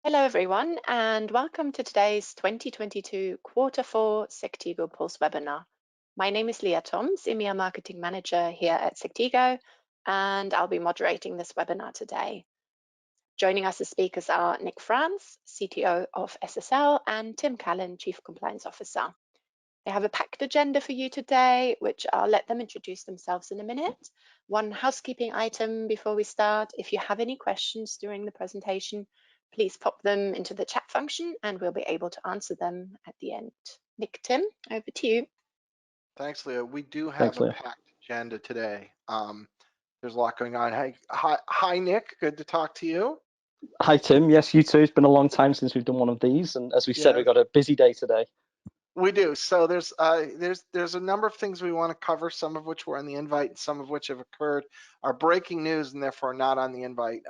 Hello everyone, and welcome to today's 2022 Quarter 4 Sectigo Pulse Webinar. My name is Leah Toms, EMEA Marketing Manager here at Sectigo, and I'll be moderating this webinar today. Joining us as speakers are Nick Franz, CTO of SSL, and Tim Callan, Chief Compliance Officer. They have a packed agenda for you today, which I'll let them introduce themselves in a minute. One housekeeping item before we start: if you have any questions during the presentation, please pop them into the chat function and we'll be able to answer them at the end. Nick, Tim, over to you. Thanks, Leah. We do have Thanks, a Leah. packed agenda today. There's a lot going on. Hi, Nick. Good to talk to you. Hi, Tim. Yes, you too. It's been a long time since we've done one of these, and as we said, we've got a busy day today. We do. So there's a number of things we want to cover, some of which were on the invite, and some of which have occurred, are breaking news and therefore not on the invite.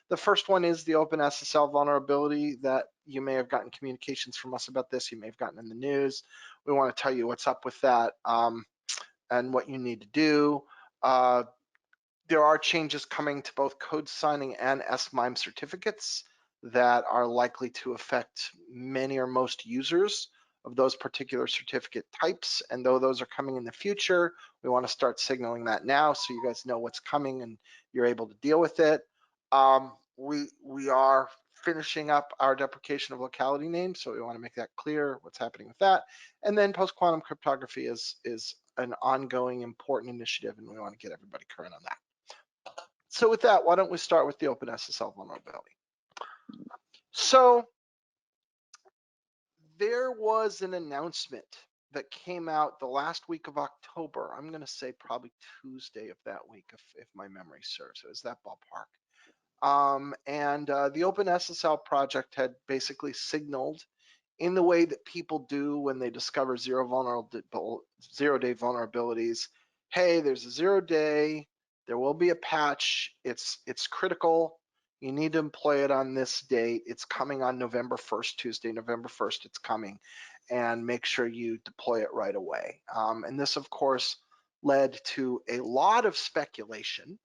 The first one is the OpenSSL vulnerability that you may have gotten communications from us about this. You may have gotten in the news. We want to tell you what's up with that and what you need to do. There are changes coming to both code signing and SMIME certificates that are likely to affect many or most users of those particular certificate types. And though those are coming in the future, we want to start signaling that now so you guys know what's coming and you're able to deal with it. We are finishing up our deprecation of locality names, so we want to make that clear what's happening with that. And then post-quantum cryptography is an ongoing important initiative, and we want to get everybody current on that. So with that, why don't we start with the OpenSSL vulnerability? So there was an announcement that came out the last week of October. I'm going to say probably Tuesday of that week, if my memory serves. It was that ballpark. The OpenSSL project had basically signaled in the way that people do when they discover zero-day vulnerabilities. Hey, there's a 0-day. There will be a patch. It's critical. You need to employ it on this date. It's coming on November 1st, Tuesday, November 1st, it's coming. And make sure you deploy it right away. And this, of course, led to a lot of speculation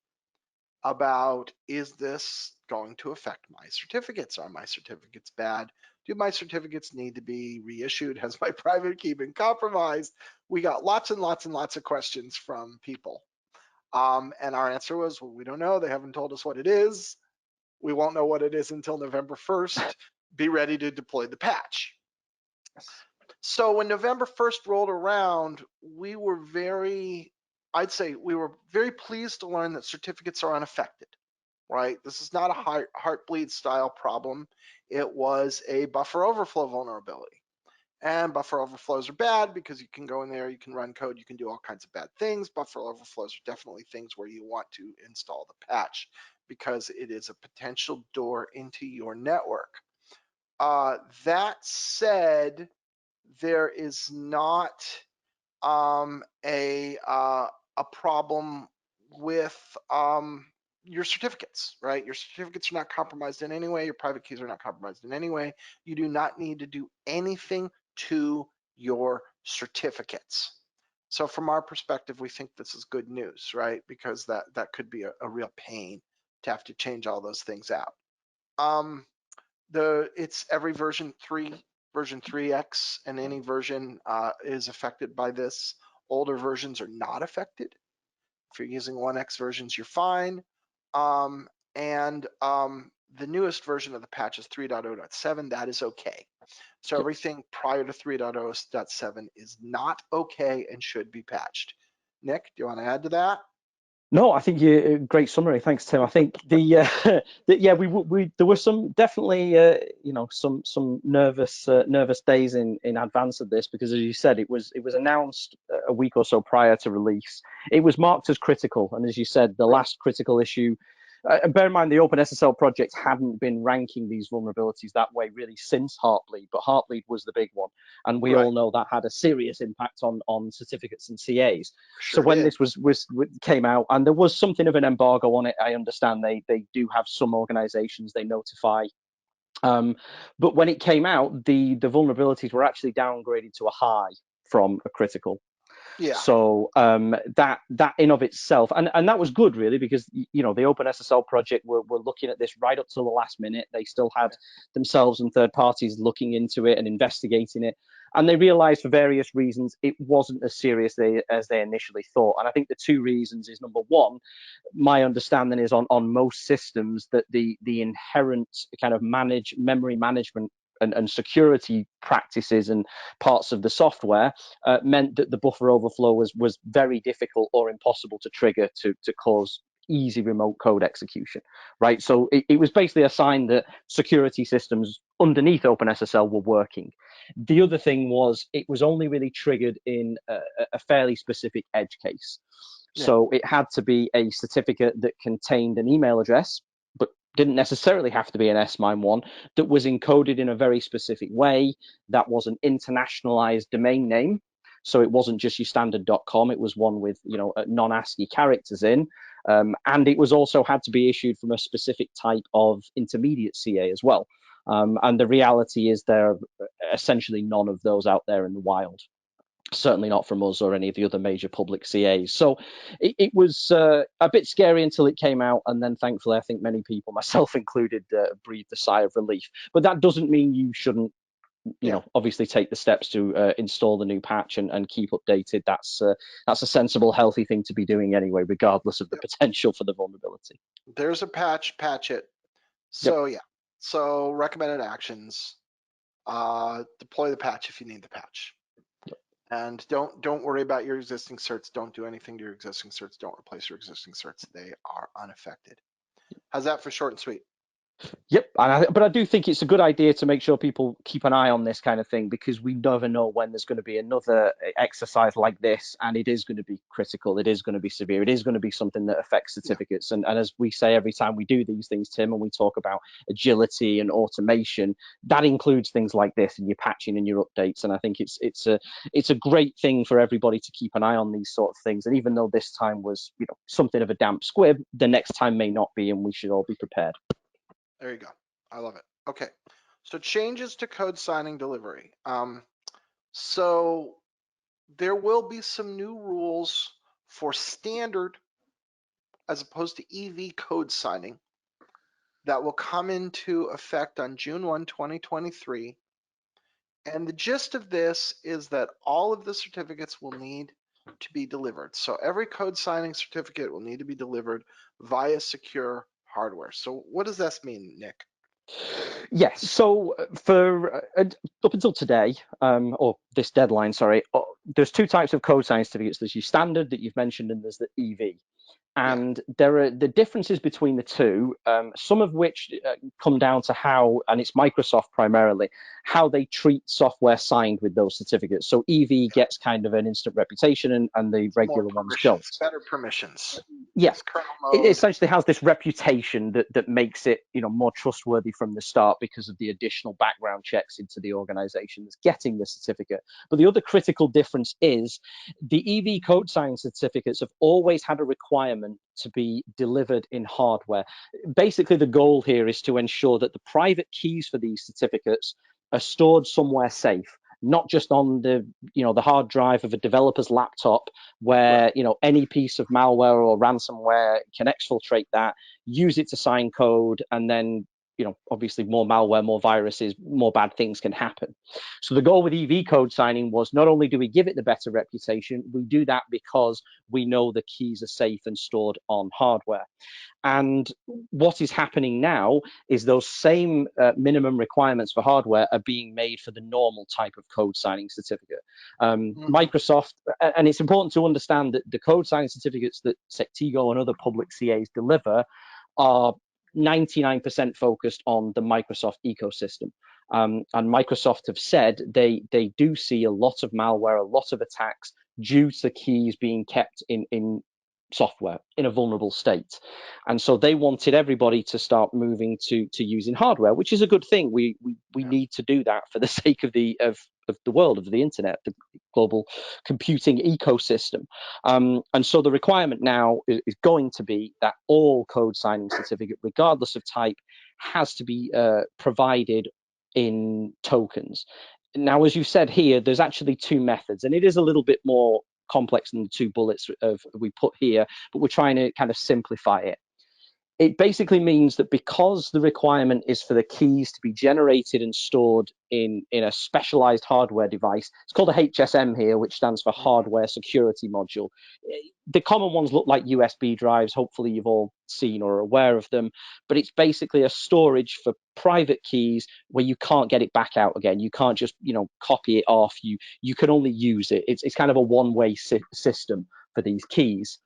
about, is this going to affect my certificates? Are my certificates bad? Do my certificates need to be reissued? Has my private key been compromised? We got lots and lots and lots of questions from people. And our answer was, well, we don't know. They haven't told us what it is. We won't know what it is until November 1st. Be ready to deploy the patch. So when November 1st rolled around, we were very pleased to learn that certificates are unaffected, right? This is not a heartbleed style problem. It was a buffer overflow vulnerability. And buffer overflows are bad because you can go in there, you can run code, you can do all kinds of bad things. Buffer overflows are definitely things where you want to install the patch because it is a potential door into your network. That said, there is not a problem with your certificates, right? Your certificates are not compromised in any way. Your private keys are not compromised in any way. You do not need to do anything to your certificates. So from our perspective, we think this is good news, right? Because that could be a real pain to have to change all those things out. It's every version 3X, and any version is affected by this. Older versions are not affected. If you're using 1X versions, you're fine. The newest version of the patch is 3.0.7. That is okay. So everything prior to 3.0.7 is not okay and should be patched. Nick, do you want to add to that? No, I think you great summary. Thanks, Tim. I think there were some definitely some nervous days in advance of this, because as you said, it was announced a week or so prior to release. It was marked as critical, and as you said, the last critical issue. And bear in mind, the OpenSSL project hadn't been ranking these vulnerabilities that way really since Heartbleed, but Heartbleed was the big one, and we all know that had a serious impact on certificates and CAs. Sure so when did. this came out, and there was something of an embargo on it, I understand they do have some organizations they notify. But when it came out, the vulnerabilities were actually downgraded to a high from a critical. Yeah. So that in of itself, and that was good really, because the OpenSSL project were looking at this right up till the last minute. They still had themselves and third parties looking into it and investigating it, and they realized for various reasons it wasn't as serious as they initially thought. And I think the two reasons is, number one, my understanding is on most systems that the inherent kind of memory management and security practices and parts of the software meant that the buffer overflow was very difficult or impossible to trigger to cause easy remote code execution, right? So it was basically a sign that security systems underneath OpenSSL were working. The other thing was it was only really triggered in a fairly specific edge case. So it had to be a certificate that contained an email address, but didn't necessarily have to be an S/MIME one, that was encoded in a very specific way, that was an internationalized domain name. So it wasn't just your standard .com, it was one with non-ASCII characters in. And it was also had to be issued from a specific type of intermediate CA as well. And the reality is there are essentially none of those out there in the wild. Certainly not from us or any of the other major public CAs. So it was a bit scary until it came out. And then thankfully, I think many people, myself included, breathed a sigh of relief. But that doesn't mean you shouldn't, obviously take the steps to install the new patch and keep updated. That's a sensible, healthy thing to be doing anyway, regardless of the potential for the vulnerability. There's a patch, patch it. So so recommended actions, deploy the patch if you need the patch. And don't worry about your existing certs. Don't do anything to your existing certs. Don't replace your existing certs. They are unaffected. How's that for short and sweet? Yep, but I do think it's a good idea to make sure people keep an eye on this kind of thing, because we never know when there's going to be another exercise like this, and it is going to be critical, it is going to be severe, it is going to be something that affects certificates. And as we say every time we do these things, Tim, and we talk about agility and automation, that includes things like this and your patching and your updates. And I think it's a great thing for everybody to keep an eye on these sort of things. And even though this time was something of a damp squib, the next time may not be, and we should all be prepared. There you go. I love it. Okay. So changes to code signing delivery. So there will be some new rules for standard as opposed to EV code signing that will come into effect on June 1, 2023. And the gist of this is that all of the certificates will need to be delivered. So every code signing certificate will need to be delivered via secure hardware. So what does this mean, Nick? Yes. So for up until today, or this deadline, sorry, there's two types of code signing certificates. There's your standard that you've mentioned, and there's the EV. And there are the differences between the two, some of which come down to how, and it's Microsoft primarily, how they treat software signed with those certificates. So EV gets kind of an instant reputation, and the regular ones don't. Better permissions. Yes, it essentially has this reputation that makes it more trustworthy from the start because of the additional background checks into the organization that's getting the certificate. But the other critical difference is the EV code signing certificates have always had a requirement to be delivered in hardware. Basically, the goal here is to ensure that the private keys for these certificates are stored somewhere safe, not just on the hard drive of a developer's laptop, where any piece of malware or ransomware can exfiltrate that, use it to sign code, and then obviously more malware, more viruses, more bad things can happen. So the goal with EV code signing was, not only do we give it the better reputation, we do that because we know the keys are safe and stored on hardware. And what is happening now is those same minimum requirements for hardware are being made for the normal type of code signing certificate. Microsoft, and it's important to understand that the code signing certificates that Sectigo and other public CAs deliver are 99% focused on the Microsoft ecosystem. And Microsoft have said they do see a lot of malware, a lot of attacks due to keys being kept in software in a vulnerable state. And so they wanted everybody to start moving to using hardware, which is a good thing. We need to do that for the sake of the world, of the internet, the global computing ecosystem. And so the requirement now is going to be that all code signing certificate, regardless of type, has to be provided in tokens. Now, as you said here, there's actually two methods, and it is a little bit more complex than the 2 bullets we put here, but we're trying to kind of simplify it. It basically means that because the requirement is for the keys to be generated and stored in a specialized hardware device, it's called a HSM here, which stands for Hardware Security Module. The common ones look like USB drives. Hopefully you've all seen or are aware of them, but it's basically a storage for private keys where you can't get it back out again. You can't just, copy it off. You can only use it. It's kind of a one-way system for these keys.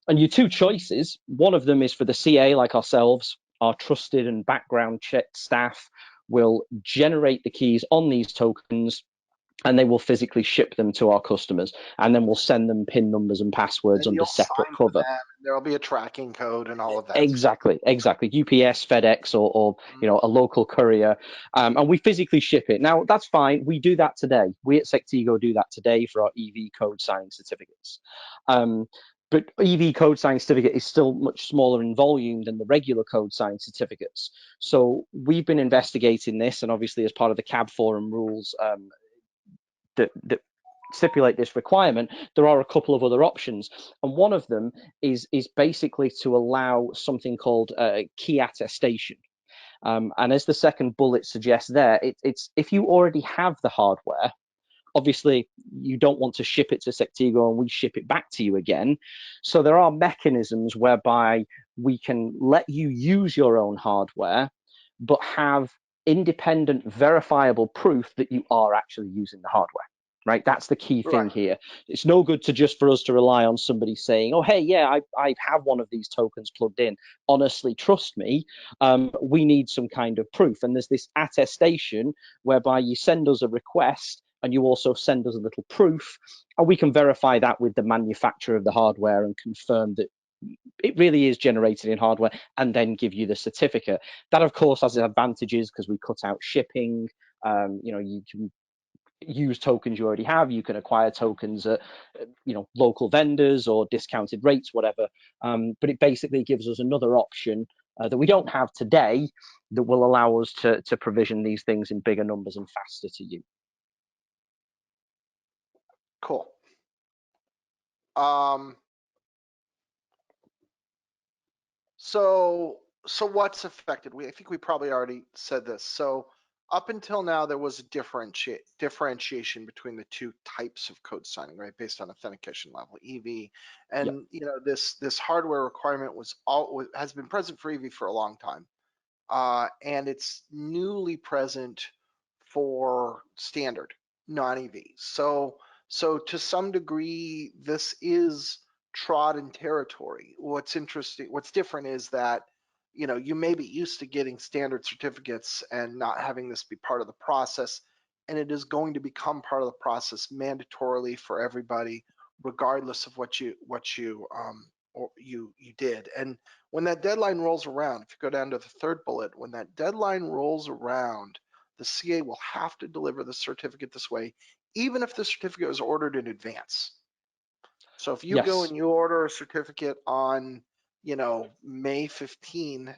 And your 2 choices, one of them is for the CA like ourselves, our trusted and background checked staff will generate the keys on these tokens and they will physically ship them to our customers. And then we'll send them PIN numbers and passwords And under you'll separate sign for cover. them. There'll be a tracking code and all of that. Exactly. UPS, FedEx, or a local courier, and we physically ship it. Now that's fine. We do that today. We at Sectigo do that today for our EV code signing certificates. But EV code signing certificate is still much smaller in volume than the regular code signing certificates. So we've been investigating this, and obviously as part of the CAB forum rules that stipulate this requirement, there are a couple of other options, and one of them is basically to allow something called key attestation. And as the second bullet suggests there, it's if you already have the hardware, obviously you don't want to ship it to Sectigo and we ship it back to you again. So there are mechanisms whereby we can let you use your own hardware, but have independent verifiable proof that you are actually using the hardware. Right, that's the key thing here. It's no good for us to rely on somebody saying, "Oh, hey, yeah, I have one of these tokens plugged in. Honestly, trust me." We need some kind of proof, and there's this attestation whereby you send us a request, and you also send us a little proof, and we can verify that with the manufacturer of the hardware and confirm that it really is generated in hardware, and then give you the certificate. That, of course, has advantages because we cut out shipping. You can use tokens you already have. You can acquire tokens at local vendors or discounted rates, whatever. But it basically gives us another option that we don't have today that will allow us to provision these things in bigger numbers and faster to you. Cool. So what's affected? I think we probably already said this. So up until now, there was a differentiation between the 2 types of code signing, right, based on authentication level, EV, and this hardware requirement has been present for EV for a long time, and it's newly present for standard non-EV. So to some degree, this is trodden territory. What's different is that you may be used to getting standard certificates and not having this be part of the process, and it is going to become part of the process mandatorily for everybody, regardless of what you did. And when that deadline rolls around, if you go down to the 3rd bullet, when that deadline rolls around, the CA will have to deliver the certificate this way, even if the certificate was ordered in advance. So if you go and you order a certificate on, May 15,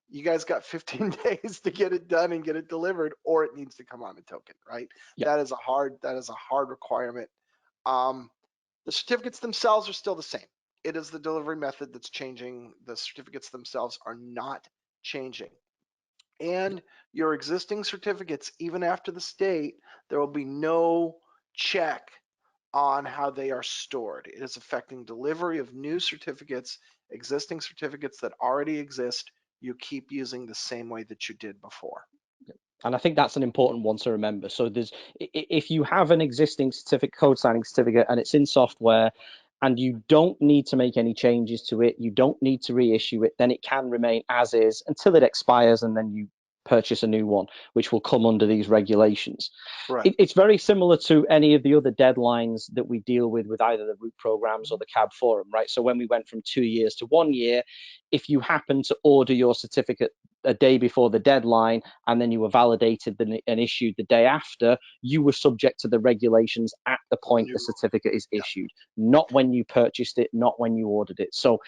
you guys got 15 days to get it done and get it delivered, or it needs to come on a token, right? That is a hard requirement. The certificates themselves are still the same. It is the delivery method that's changing. The certificates themselves are not changing. And your existing certificates, even after this date, there will be no check on how they are stored. It is affecting delivery of new certificates. Existing certificates that already exist, you keep using the same way that you did before. And I think that's an important one to remember. So if you have an existing code signing certificate and it's in software and you don't need to make any changes to it, you don't need to reissue it, then it can remain as is until it expires, and then you purchase a new one, which will come under these regulations. Right. It's very similar to any of the other deadlines that we deal with either the root programs or the CAB forum, right? So when we went from 2 years to 1 year, if you happen to order your certificate a day before the deadline and then you were validated and issued the day after, you were subject to the regulations at the point the certificate is issued, not when you purchased it, not when you ordered it. So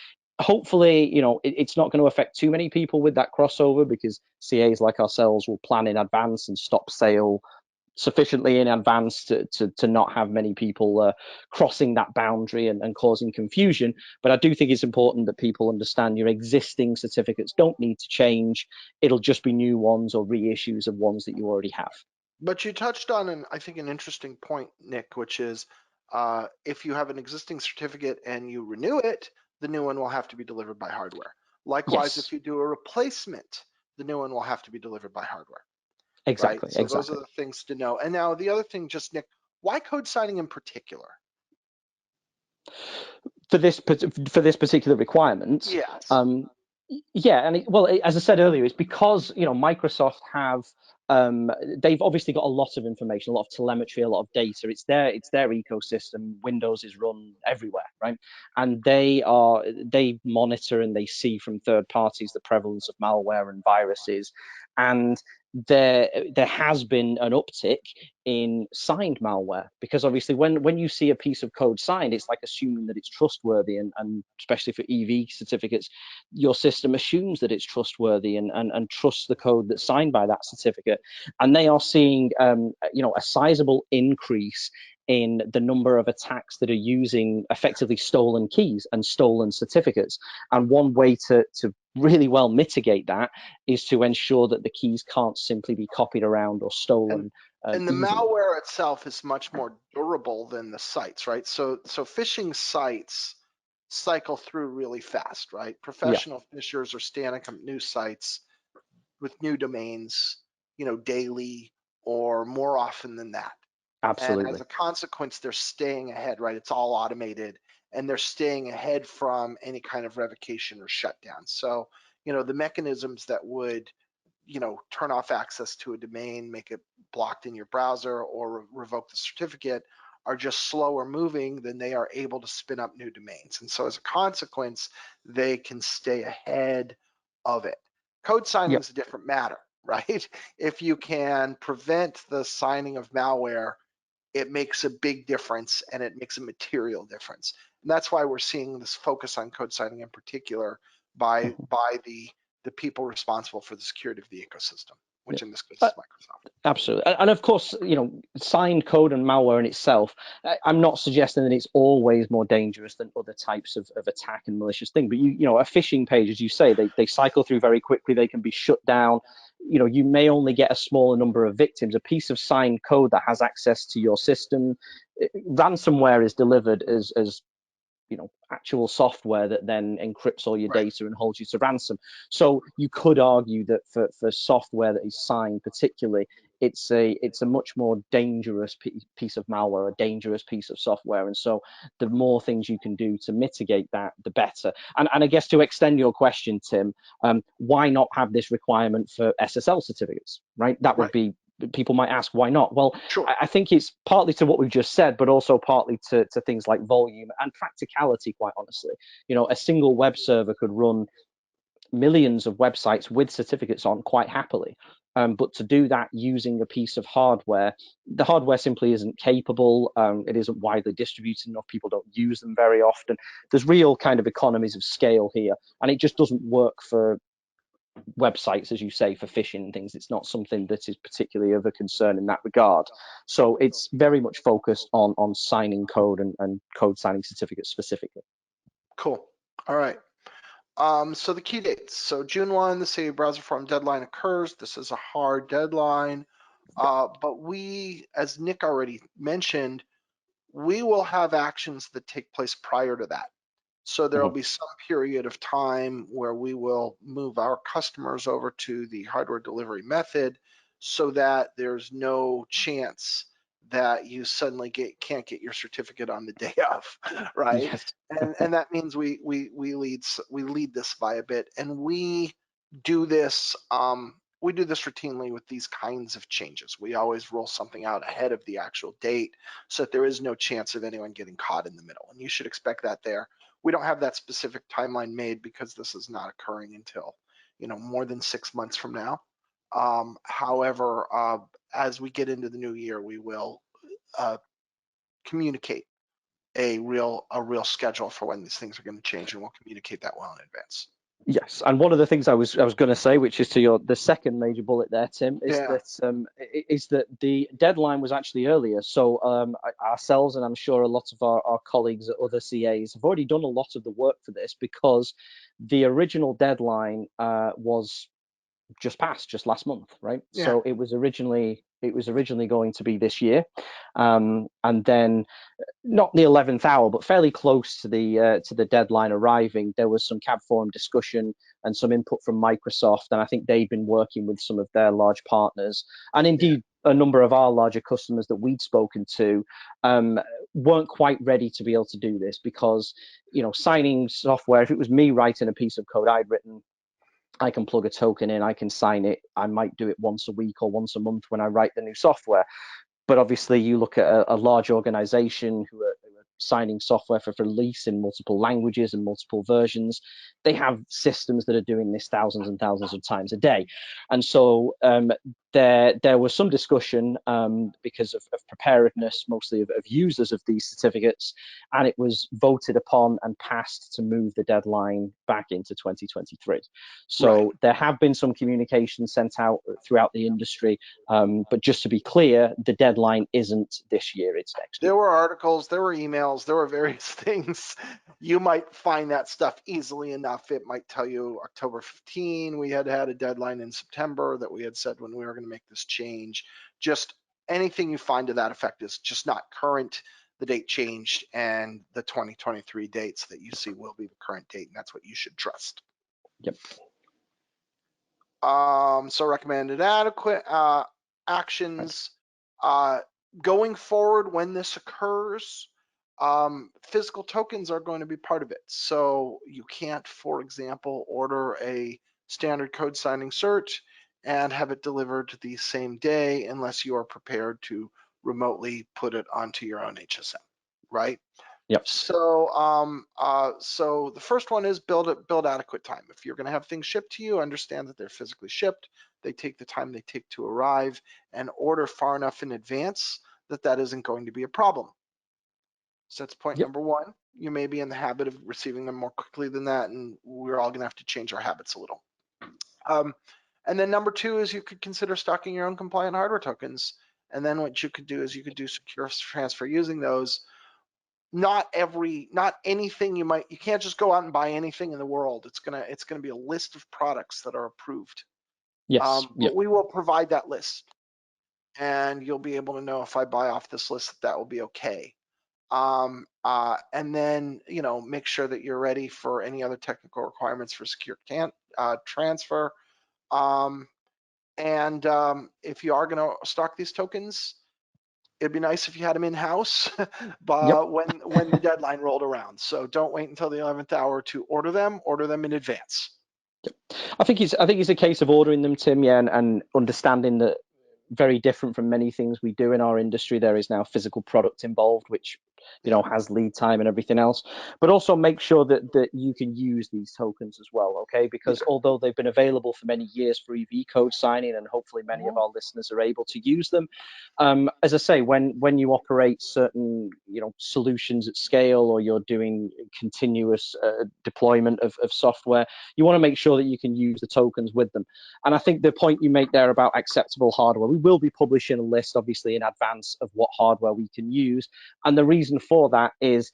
hopefully, it's not going to affect too many people with that crossover, because CAs like ourselves will plan in advance and stop sale sufficiently in advance to not have many people crossing that boundary and causing confusion. But I do think it's important that people understand your existing certificates don't need to change. It'll just be new ones or reissues of ones that you already have. But you touched on, I think, an interesting point, Nick, which is if you have an existing certificate and you renew it, the new one will have to be delivered by hardware. Likewise, Yes. if you do a replacement, the new one will have to be delivered by hardware. Exactly. Right? So exactly. those are the things to know. And now the other thing, just Nick, why code signing in particular? For this particular requirement, Yes. yeah, and as I said earlier, it's because Microsoft have they've obviously got a lot of information, a lot of telemetry, a lot of data. It's their ecosystem. Windows is run everywhere, right? And they monitor and they see from third parties the prevalence of malware and viruses, and there has been an uptick in signed malware, because obviously when you see a piece of code signed, it's like assuming that it's trustworthy, and especially for EV certificates, your system assumes that it's trustworthy and trusts the code that's signed by that certificate. And they are seeing a sizable increase in the number of attacks that are using effectively stolen keys and stolen certificates. And one way to really well mitigate that is to ensure that the keys can't simply be copied around or stolen And the easily. malware itself is much more durable than the sites, right? So phishing sites cycle through really fast, right? Yeah, Professional phishers are standing up new sites with new domains, daily or more often than that. And as absolutely. a consequence, they're staying ahead, right? It's all automated, and they're staying ahead from any kind of revocation or shutdown. So, the mechanisms that would, turn off access to a domain, make it blocked in your browser, or revoke the certificate are just slower moving than they are able to spin up new domains. And so as a consequence, they can stay ahead of it. Code signing Yep. is a different matter, right? If you can prevent the signing of malware, it makes a big difference, and it makes a material difference. And that's why we're seeing this focus on code signing in particular by the people responsible for the security of the ecosystem, which in this case is Microsoft. Absolutely. And of course, signed code and malware in itself, I'm not suggesting that it's always more dangerous than other types of attack and malicious thing. But a phishing page, as you say, they cycle through very quickly. They can be shut down. You may only get a smaller number of victims. A piece of signed code that has access to your system, ransomware is delivered as actual software that then encrypts all your Right. data and holds you to ransom. So you could argue that for software that is signed particularly, it's a much more dangerous piece of malware, a dangerous piece of software. And so the more things you can do to mitigate that, the better. And I guess to extend your question, Tim, why not have this requirement for SSL certificates, right? That would be, people might ask, why not? Well, Sure. I think it's partly to what we've just said, but also partly to things like volume and practicality, quite honestly. A single web server could run millions of websites with certificates on quite happily. But to do that using a piece of hardware, the hardware simply isn't capable. It isn't widely distributed enough. People don't use them very often. There's real kind of economies of scale here, and it just doesn't work for websites, as you say, for phishing and things. It's not something that is particularly of a concern in that regard. So it's very much focused on signing code and code signing certificates specifically. Cool. All right. So the key dates. So June 1, the Save Browser Forum deadline occurs. This is a hard deadline. But we, as Nick already mentioned, we will have actions that take place prior to that. So there will be some period of time where we will move our customers over to the hardware delivery method so that there's no chance that you suddenly can't get your certificate on the day of, right? Yes. And that means we lead this by a bit, and we do this routinely with these kinds of changes. We always roll something out ahead of the actual date so that there is no chance of anyone getting caught in the middle, and you should expect that there. We don't have that specific timeline made because this is not occurring until more than 6 months from now. However, as we get into the new year, we will communicate a real schedule for when these things are going to change, and we'll communicate that well in advance. Yes, and one of the things I was going to say, which is to the second major bullet there, Tim, is Yeah, that the deadline was actually earlier. So ourselves, and I'm sure a lot of our colleagues at other CAs have already done a lot of the work for this, because the original deadline was just passed just last month, right? yeah, So it was originally going to be this year, and then not the 11th hour, but fairly close to the deadline arriving, there was some CAB forum discussion and some input from Microsoft, and I think they've been working with some of their large partners, and yeah. indeed a number of our larger customers that we'd spoken to weren't quite ready to be able to do this, because signing software, if it was me writing a piece of code I'd written, I can plug a token in, I can sign it. I might do it once a week or once a month when I write the new software. But obviously, you look at a large organization who are signing software for release in multiple languages and multiple versions. They have systems that are doing this thousands and thousands of times a day. And so there was some discussion because of preparedness, mostly of users of these certificates, and it was voted upon and passed to move the deadline back into 2023. Right. So there have been some communications sent out throughout the industry, but just to be clear, the deadline isn't this year, it's next year. There were articles, there were emails, there were various things. You might find that stuff easily enough. It might tell you October 15. We had a deadline in September that we had said when we were going to make this change. Just anything you find to that effect is just not current. The date changed, and the 2023 dates that you see will be the current date, and that's what you should trust. Yep. So recommended adequate actions. Going forward, when this occurs, physical tokens are going to be part of it. So you can't, for example, order a standard code signing cert and have it delivered the same day unless you are prepared to remotely put it onto your own HSM, right? Yep. So, so the first one is build adequate time. If you're going to have things shipped to you, understand that they're physically shipped. They take the time they take to arrive, and order far enough in advance that that isn't going to be a problem. So that's point Yep. number one. You may be in the habit of receiving them more quickly than that, and we're all going to have to change our habits a little. And then number two is you could consider stocking your own compliant hardware tokens. And then what you could do is you could do secure transfer using those. Not anything you can't just go out and buy anything in the world. It's gonna be a list of products that are approved. Yes. Yep. But we will provide that list, and you'll be able to know if I buy off this list that will be okay. And then make sure that you're ready for any other technical requirements for secure transfer. And if you are going to stock these tokens, it'd be nice if you had them in-house Yep. when the deadline rolled around. So don't wait until the 11th hour to order them in advance. I think it's a case of ordering them, Tim, yeah, and understanding that very different from many things we do in our industry, there is now physical product involved, which has lead time and everything else. But also make sure that you can use these tokens as well, okay? Because although they've been available for many years for EV code signing, and hopefully many of our listeners are able to use them, as I say, when you operate certain solutions at scale, or you're doing continuous deployment of software, you want to make sure that you can use the tokens with them. And I think the point you make there about acceptable hardware, we will be publishing a list, obviously, in advance of what hardware we can use. And the reason for that is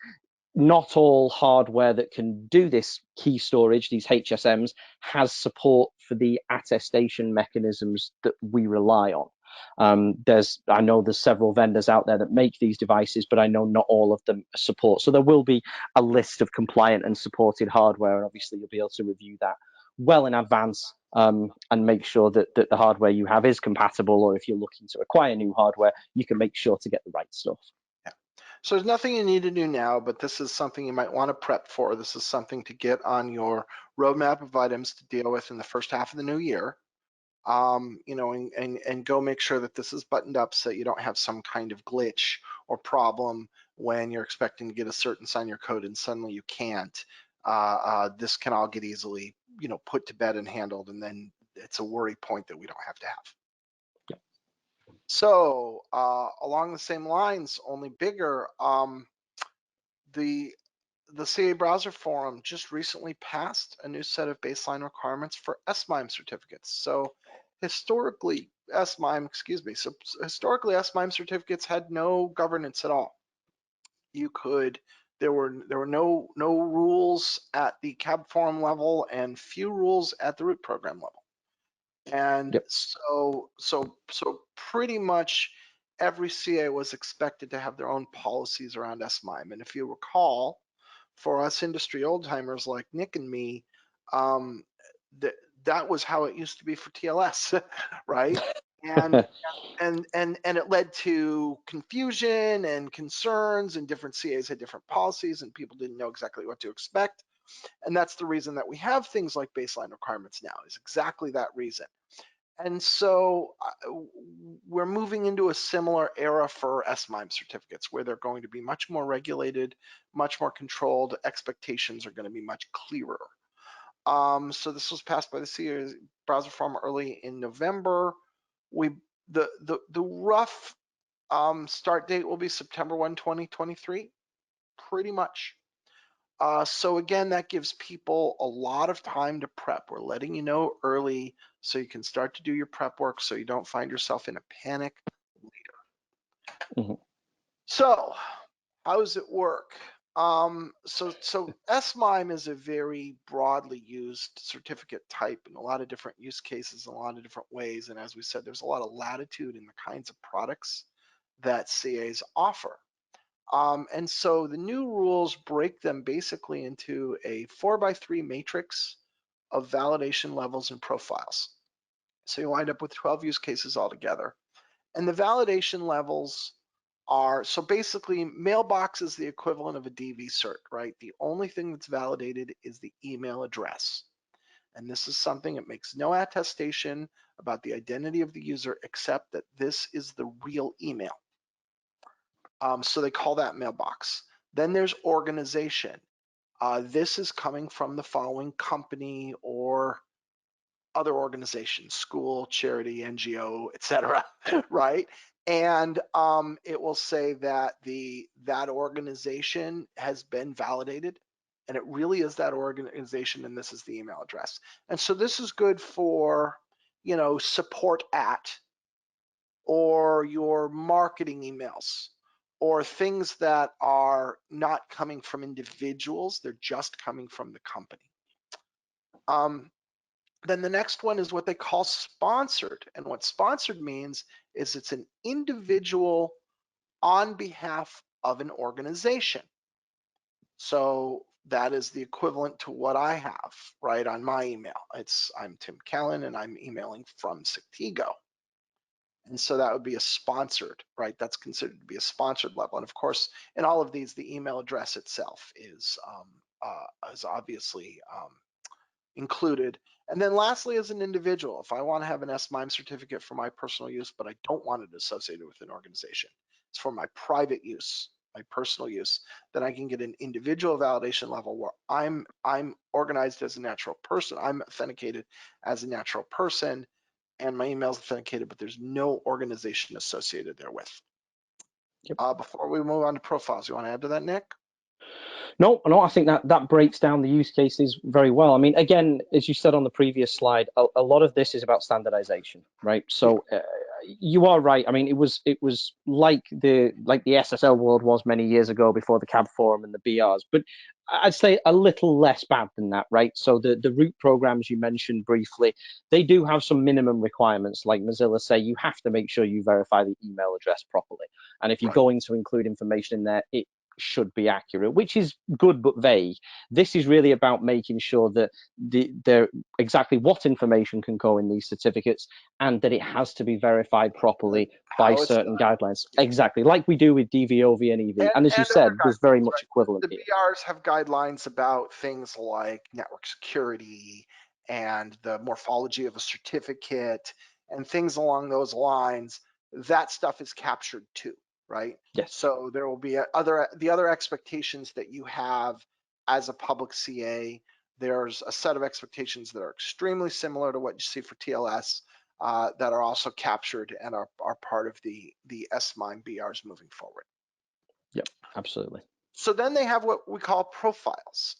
not all hardware that can do this key storage, these HSMs, has support for the attestation mechanisms that we rely on. I know there's several vendors out there that make these devices, but I know not all of them support. So there will be a list of compliant and supported hardware, and obviously you'll be able to review that well in advance and make sure that the hardware you have is compatible, or if you're looking to acquire new hardware, you can make sure to get the right stuff. Yeah. So there's nothing you need to do now, but this is something you might want to prep for. This is something to get on your roadmap of items to deal with in the first half of the new year. And go make sure that this is buttoned up so that you don't have some kind of glitch or problem when you're expecting to get a certain sign your code and suddenly you can't. This can all get easily, put to bed and handled, and then it's a worry point that we don't have to have. Yep. So along the same lines, only bigger, the the CA Browser Forum just recently passed a new set of baseline requirements for SMIME certificates. So historically, SMIME certificates had no governance at all. There were no rules at the CAB forum level and few rules at the root program level. And Yep. so pretty much every CA was expected to have their own policies around SMIME. And if you recall, for us industry old timers like Nick and me, that was how it used to be for TLS, right? And it led to confusion and concerns, and different CAs had different policies, and people didn't know exactly what to expect. And that's the reason that we have things like baseline requirements now, is exactly that reason. And so we're moving into a similar era for SMIME certificates, where they're going to be much more regulated, much more controlled. Expectations are going to be much clearer. So this was passed by the CA Browser Forum early in November. The rough start date will be September 1, 2023, pretty much. So again, that gives people a lot of time to prep. We're letting you know early so you can start to do your prep work so you don't find yourself in a panic later. Mm-hmm. So how does it work? So SMIME is a very broadly used certificate type in a lot of different use cases, in a lot of different ways. And as we said, there's a lot of latitude in the kinds of products that CAs offer. And so the new rules break them basically into a 4x3 matrix of validation levels and profiles. So you wind up with 12 use cases altogether. And the validation levels are, so basically mailbox is the equivalent of a DV cert, right? The only thing that's validated is the email address. And this is something that makes no attestation about the identity of the user except that this is the real email. So they call that mailbox. Then there's organization. This is coming from the following company or other organizations, school, charity, NGO, etc., right? And it will say that that organization has been validated, and it really is that organization, and this is the email address. And so this is good for, support at, or your marketing emails, or things that are not coming from individuals, they're just coming from the company. Then the next one is what they call sponsored. And what sponsored means is it's an individual on behalf of an organization. So that is the equivalent to what I have, right, on my email. I'm Tim Callan, and I'm emailing from Sectigo. And so that would be a sponsored, right? That's considered to be a sponsored level. And of course, in all of these, the email address itself is obviously included. And then lastly, as an individual, if I want to have an SMIME certificate for my personal use, but I don't want it associated with an organization, it's for my private use, my personal use, then I can get an individual validation level where I'm organized as a natural person, I'm authenticated as a natural person, and my email is authenticated, but there's no organization associated therewith. Yep. Before we move on to profiles, you want to add to that, Nick? No, I think that breaks down the use cases very well. I mean, again, as you said on the previous slide, a lot of this is about standardization, right? So you are right. I mean, it was like the SSL world was many years ago before the CAB forum and the BRs, but I'd say a little less bad than that, right? So the root programs you mentioned briefly, they do have some minimum requirements. Like Mozilla say, you have to make sure you verify the email address properly. And if you're going to include information in there, it should be accurate, which is good but vague. This is really about making sure that there exactly what information can go in these certificates, and that it has to be verified properly by certain guidelines. Exactly, like we do with DVOV and EV. And as you said, there's very much equivalent here. The BRs have guidelines about things like network security and the morphology of a certificate and things along those lines. That stuff is captured too, right? Yes. So there will be the other expectations that you have as a public CA. There's a set of expectations that are extremely similar to what you see for TLS that are also captured and are part of the SMIME BRs moving forward. Yep, absolutely. So then they have what we call profiles,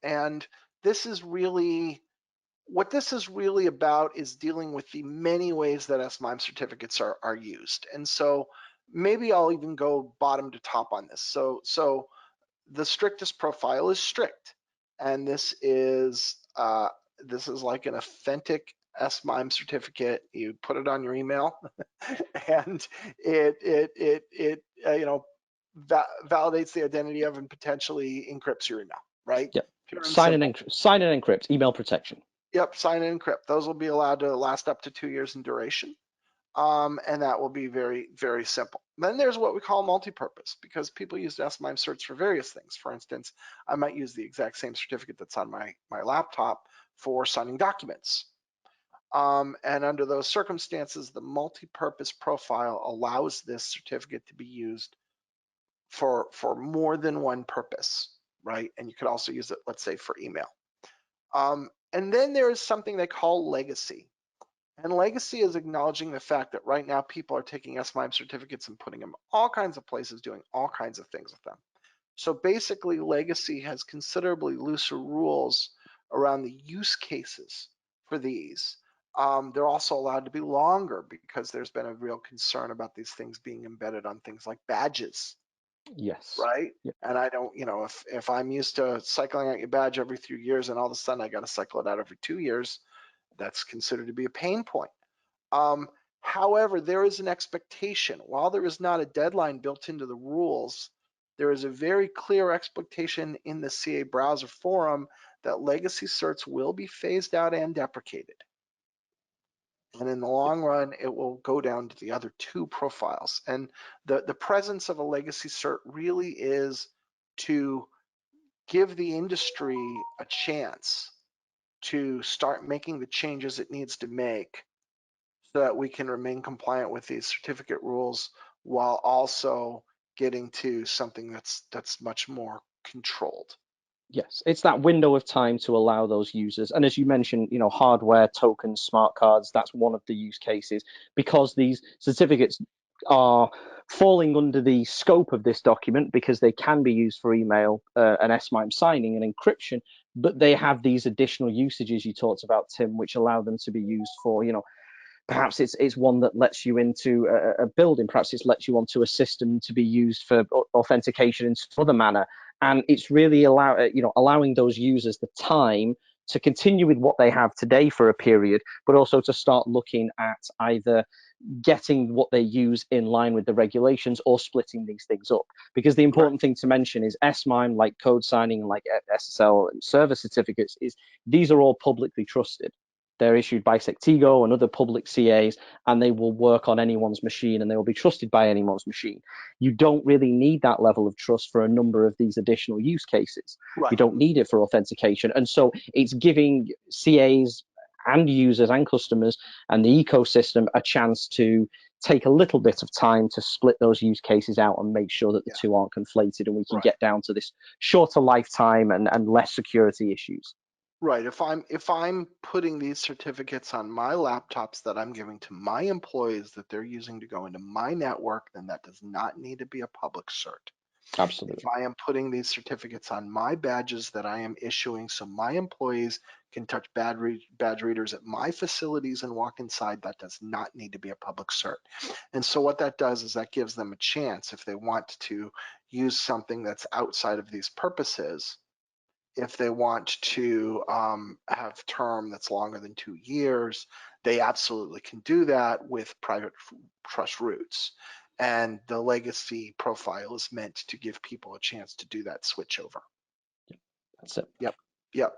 and this is really what this is really about is dealing with the many ways that SMIME certificates are used. And so maybe I'll even go bottom to top on this. So the strictest profile is strict, and this is like an authentic SMIME certificate. You put it on your email, and it validates the identity of and potentially encrypts your email, right? Yep. Pure and Sign simple. and encrypt, email protection. Yep, sign and encrypt. Those will be allowed to last up to 2 years in duration. And that will be very, very simple. Then there's what we call multi-purpose, because people use SMIME certs for various things. For instance, I might use the exact same certificate that's on my laptop for signing documents. And under those circumstances, the multi-purpose profile allows this certificate to be used for more than one purpose, right? And you could also use it, let's say, for email. And then there is something they call legacy. And legacy is acknowledging the fact that right now people are taking SMIME certificates and putting them all kinds of places, doing all kinds of things with them. So basically, legacy has considerably looser rules around the use cases for these. They're also allowed to be longer because there's been a real concern about these things being embedded on things like badges. Yes. Right? Yep. And I don't, if I'm used to cycling out your badge every 3 years and all of a sudden I got to cycle it out every 2 years, that's considered to be a pain point. However, there is an expectation. While there is not a deadline built into the rules, there is a very clear expectation in the CA browser forum that legacy certs will be phased out and deprecated. And in the long run, it will go down to the other two profiles. And the presence of a legacy cert really is to give the industry a chance to start making the changes it needs to make so that we can remain compliant with these certificate rules while also getting to something that's much more controlled. Yes, it's that window of time to allow those users. And as you mentioned, hardware, tokens, smart cards, that's one of the use cases, because these certificates are falling under the scope of this document because they can be used for email and SMIME signing and encryption, but they have these additional usages you talked about, Tim, which allow them to be used for, perhaps it's one that lets you into a building, perhaps it lets you onto a system to be used for authentication in some other manner. And it's really allowing those users the time to continue with what they have today for a period, but also to start looking at either getting what they use in line with the regulations or splitting these things up. Because the important thing to mention is SMIME, like code signing and like SSL and server certificates, is these are all publicly trusted. They're issued by Sectigo and other public CAs, and they will work on anyone's machine and they will be trusted by anyone's machine. You don't really need that level of trust for a number of these additional use cases. Right. You don't need it for authentication. And so it's giving CAs and users and customers and the ecosystem a chance to take a little bit of time to split those use cases out and make sure that the two aren't conflated, and we can get down to this shorter lifetime and less security issues. Right. If I'm putting these certificates on my laptops that I'm giving to my employees that they're using to go into my network, then that does not need to be a public cert. Absolutely. If I am putting these certificates on my badges that I am issuing so my employees can touch badge readers at my facilities and walk inside, that does not need to be a public cert. And so what that does is that gives them a chance, if they want to use something that's outside of these purposes, if they want to have term that's longer than 2 years, they absolutely can do that with private trust roots. And the legacy profile is meant to give people a chance to do that switch over. That's it. Yep.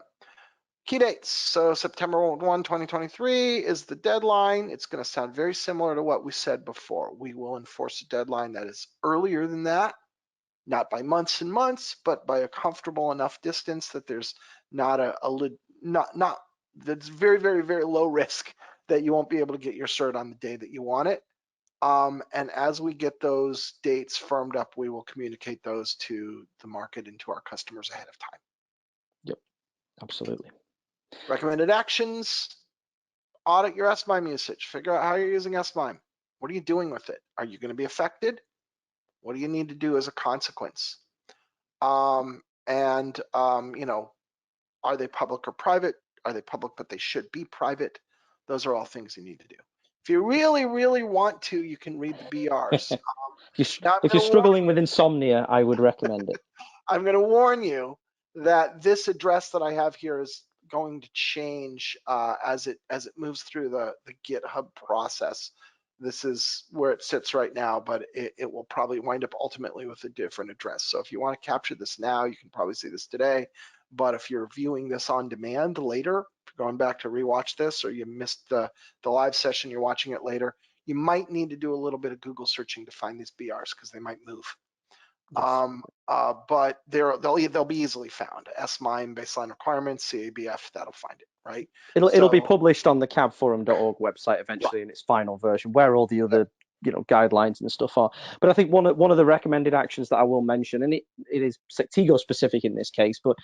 Key dates. So September 1, 2023 is the deadline. It's going to sound very similar to what we said before. We will enforce a deadline that is earlier than that, not by months and months, but by a comfortable enough distance that there's not that's very, very, very low risk that you won't be able to get your cert on the day that you want it. And as we get those dates firmed up, we will communicate those to the market and to our customers ahead of time. Yep, absolutely. Recommended actions: audit your SMIME usage. Figure out how you're using SMIME. What are you doing with it? Are you going to be affected? What do you need to do as a consequence? You know, are they public or private? Are they public but they should be private? Those are all things you need to do. If you really, really want to, you can read the BRs. Now If you're struggling with insomnia, I would recommend it. I'm going to warn you that this address that I have here is going to change as it moves through the GitHub process. This is where it sits right now, but it will probably wind up ultimately with a different address. So if you want to capture this now, you can probably see this today. But if you're viewing this on demand later, going back to rewatch this, or you missed the live session, you're watching it later, you might need to do a little bit of Google searching to find these BRs because they might move. Yes. But they'll be easily found. SMIME baseline requirements, CABF, that'll find it, right? It'll be published on the cabforum.org website eventually in its final version, where all the other guidelines and stuff are. But I think one of the recommended actions that I will mention, and it is Sectigo specific in this case, but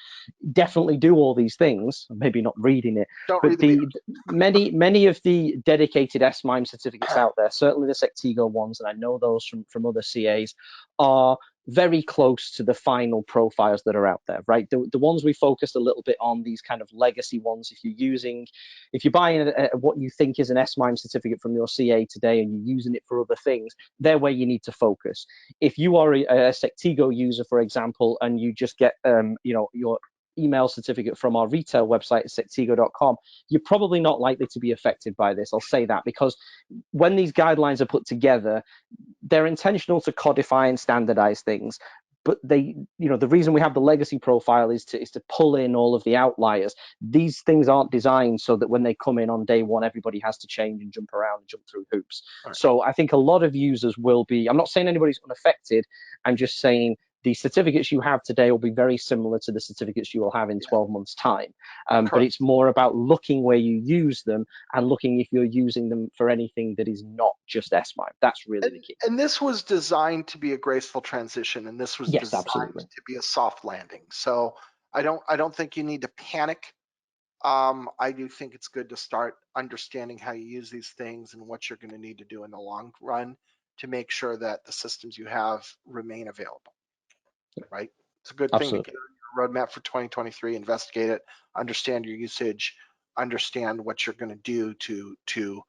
definitely do all these things. Maybe not reading it, Don't but read the many of the dedicated SMIME certificates out there, certainly the Sectigo ones, and I know those from other CAs, are very close to the final profiles that are out there, right? The ones we focused a little bit on, these kind of legacy ones, if you're buying what you think is an SMIME certificate from your CA today and you're using it for other things, they're where you need to focus. If you are a Sectigo user, for example, and you just get your email certificate from our retail website, sectigo.com, you're probably not likely to be affected by this. I'll say that because when these guidelines are put together, they're intentional to codify and standardize things. But the reason we have the legacy profile is to pull in all of the outliers. These things aren't designed so that when they come in on day one, everybody has to change and jump around and jump through hoops. Right. So I think a lot of users will be, I'm not saying anybody's unaffected, I'm just saying the certificates you have today will be very similar to the certificates you will have in 12 months' time. But it's more about looking where you use them and looking if you're using them for anything that is not just SMIME. That's really the key. And this was designed to be a graceful transition, and this was designed absolutely. to be a soft landing. So I don't think you need to panic. I do think it's good to start understanding how you use these things and what you're going to need to do in the long run to make sure that the systems you have remain available, right? It's a good thing to get on your roadmap for 2023, investigate it, understand your usage, understand what you're going to do to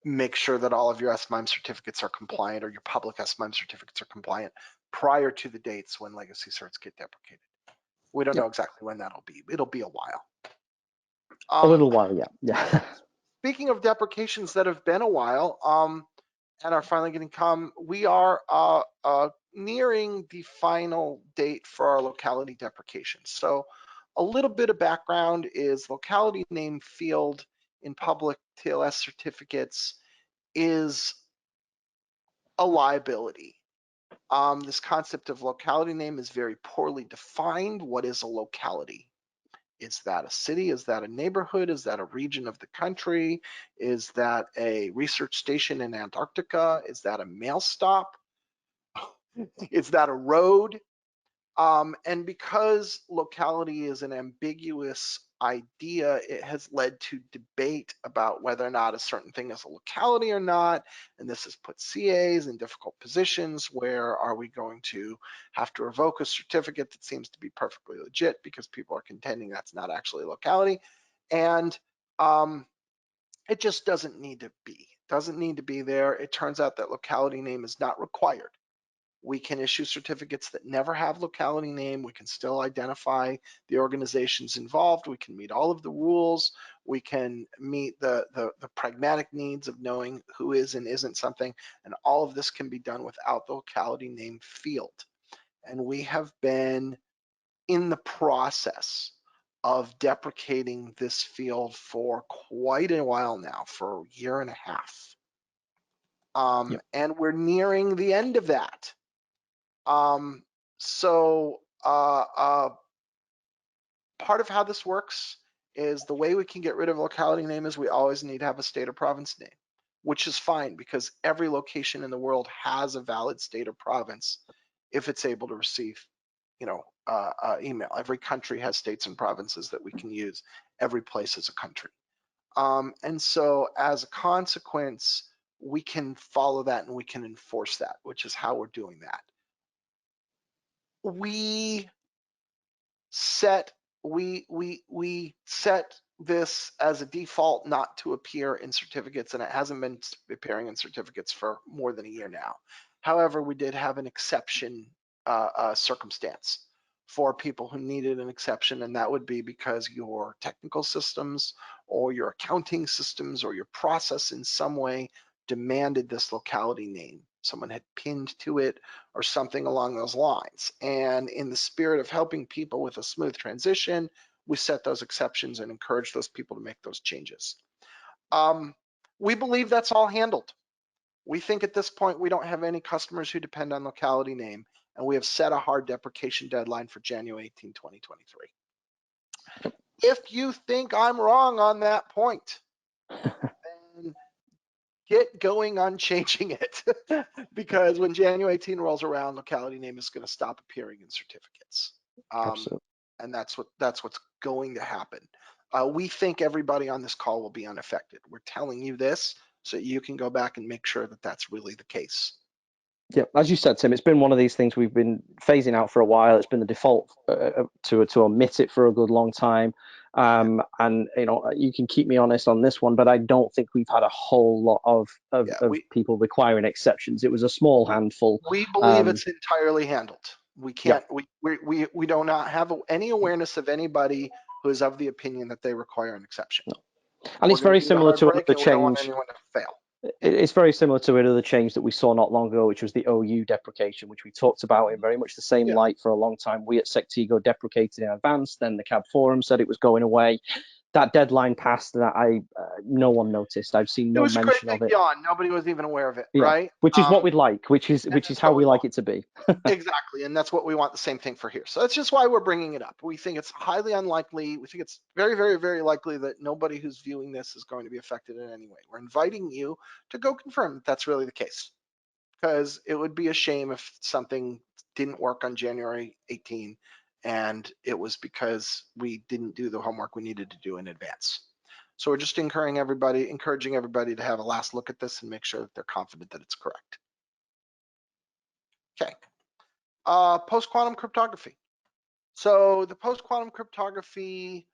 make sure that all of your SMIME certificates are compliant or your public SMIME certificates are compliant prior to the dates when legacy certs get deprecated. We don't know exactly when that'll be. It'll be a while. A little while, yeah. Speaking of deprecations that have been a while and are finally going to come, we are nearing the final date for our locality deprecation. So a little bit of background is locality name field in public TLS certificates is a liability. This concept of locality name is very poorly defined. What is a locality? Is that a city? Is that a neighborhood? Is that a region of the country? Is that a research station in Antarctica? Is that a mail stop? Is that a road? And because locality is an ambiguous idea, it has led to debate about whether or not a certain thing is a locality or not. And this has put CAs in difficult positions where are we going to have to revoke a certificate that seems to be perfectly legit because people are contending that's not actually a locality. And it just doesn't need to be. Doesn't need to be there. It turns out that locality name is not required. We can issue certificates that never have locality name. We can still identify the organizations involved. We can meet all of the rules. We can meet the pragmatic needs of knowing who is and isn't something. And all of this can be done without the locality name field. And we have been in the process of deprecating this field for quite a while now, for a year and a half. And we're nearing the end of that. Part of how this works is the way we can get rid of locality name is we always need to have a state or province name, which is fine because every location in the world has a valid state or province if it's able to receive, email. Every country has states and provinces that we can use. Every place is a country. And so as a consequence, we can follow that and we can enforce that, which is how we're doing that. we set this as a default not to appear in certificates, and it hasn't been appearing in certificates for more than a year now. However, we did have an exception circumstance for people who needed an exception, and that would be because your technical systems or your accounting systems or your process in some way demanded this locality name. Someone had pinned to it or something along those lines. And in the spirit of helping people with a smooth transition, we set those exceptions and encourage those people to make those changes. We believe that's all handled. We think at this point we don't have any customers who depend on locality name, and we have set a hard deprecation deadline for January 18, 2023. If you think I'm wrong on that point, then get going on changing it because when January 18 rolls around, locality name is going to stop appearing in certificates. Absolutely. And that's what's going to happen. We think everybody on this call will be unaffected. We're telling you this so you can go back and make sure that that's really the case. Yeah, as you said, Tim, it's been one of these things we've been phasing out for a while. It's been the default to omit it for a good long time. And you can keep me honest on this one, but I don't think we've had a whole lot of people requiring exceptions. It was a small handful. We believe it's entirely handled. We can't. Yeah. We do not have any awareness of anybody who is of the opinion that they require an exception. No. And it's very similar to another change. We don't want anyone to fail. It's very similar to another change that we saw not long ago, which was the OU deprecation, which we talked about in very much the same light for a long time. We at Sectigo deprecated in advance. Then the CAB forum said it was going away. That deadline passed, and no one noticed. I've seen no mention of it. Nobody was even aware of it, right? Which is what we'd like, which is how we like it to be. Exactly, and that's what we want the same thing for here. So that's just why we're bringing it up. We think it's highly unlikely. We think it's very, very, very likely that nobody who's viewing this is going to be affected in any way. We're inviting you to go confirm that that's really the case, because it would be a shame if something didn't work on January 18 and it was because we didn't do the homework we needed to do in advance. So we're just encouraging everybody to have a last look at this and make sure that they're confident that it's correct. Okay. Post-quantum cryptography. So the post-quantum cryptography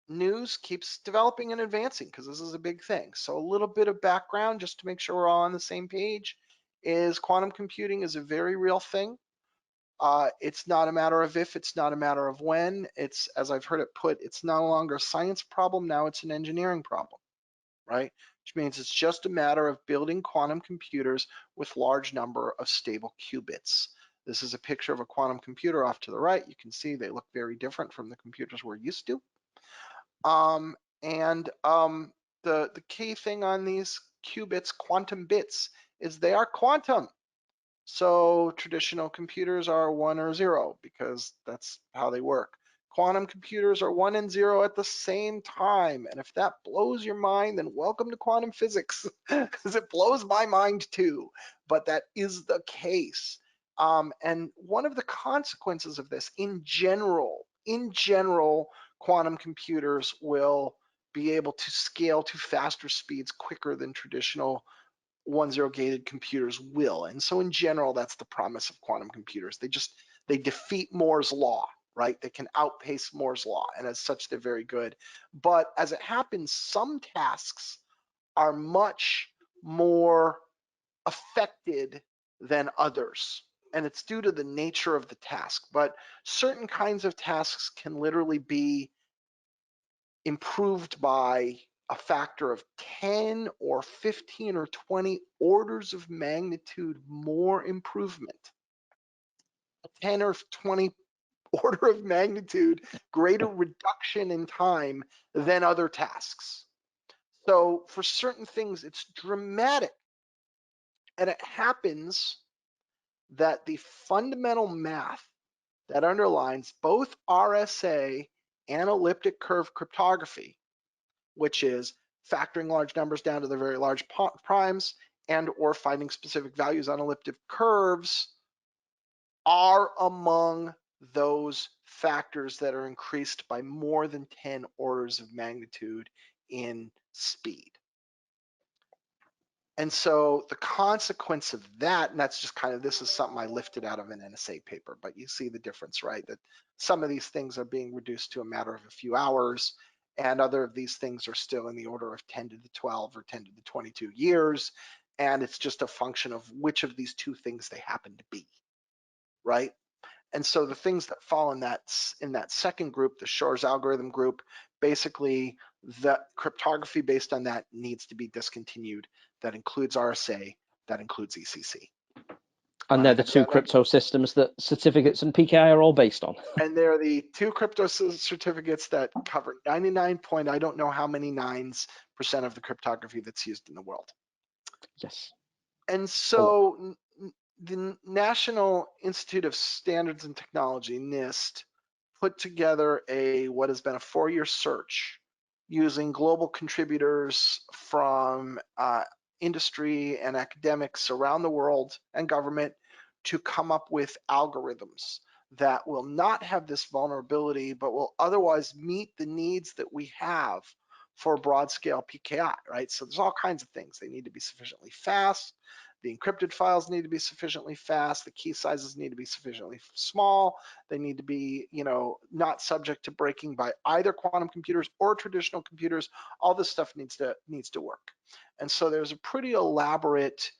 news keeps developing and advancing because this is a big thing. So a little bit of background just to make sure we're all on the same page is quantum computing is a very real thing. It's not a matter of if, it's not a matter of when. It's, as I've heard it put, it's no longer a science problem, now it's an engineering problem, right? Which means it's just a matter of building quantum computers with large number of stable qubits. This is a picture of a quantum computer off to the right. You can see they look very different from the computers we're used to. The key thing on these qubits, quantum bits, is they are quantum. So traditional computers are 1 or 0 because that's how they work. Quantum computers are 1 and 0 at the same time. And if that blows your mind, then welcome to quantum physics, because it blows my mind too. But that is the case. And one of the consequences of this, in general, quantum computers will be able to scale to faster speeds quicker than traditional 1-0 gated computers will. And so in general, that's the promise of quantum computers. They defeat Moore's law, right? They can outpace Moore's law, and as such, they're very good. But as it happens, some tasks are much more affected than others. And it's due to the nature of the task. But certain kinds of tasks can literally be improved by a factor of 10 or 15 or 20 orders of magnitude more improvement. A 10 or 20 order of magnitude greater reduction in time than other tasks. So for certain things, it's dramatic. And it happens that the fundamental math that underlines both RSA and elliptic curve cryptography, which is factoring large numbers down to the very large primes and or finding specific values on elliptic curves, are among those factors that are increased by more than 10 orders of magnitude in speed. And so the consequence of that, and that's just kind of, this is something I lifted out of an NSA paper, but you see the difference, right? That some of these things are being reduced to a matter of a few hours, and other of these things are still in the order of 10 to the 12 or 10 to the 22 years. And it's just a function of which of these two things they happen to be, right? And so the things that fall in that second group, the Shor's algorithm group, basically the cryptography based on that needs to be discontinued. That includes RSA, that includes ECC. And they're the two crypto systems that certificates and PKI are all based on. And they're the two crypto certificates that cover 99 point, I don't know how many nines % of the cryptography that's used in the world. Yes. And so the National Institute of Standards and Technology, NIST, put together what has been a 4-year search using global contributors from industry and academics around the world and government to come up with algorithms that will not have this vulnerability, but will otherwise meet the needs that we have for broad scale PKI, right? So there's all kinds of things. They need to be sufficiently fast. The encrypted files need to be sufficiently fast. The key sizes need to be sufficiently small. They need to be, not subject to breaking by either quantum computers or traditional computers. All this stuff needs to work. And so there's a pretty elaborate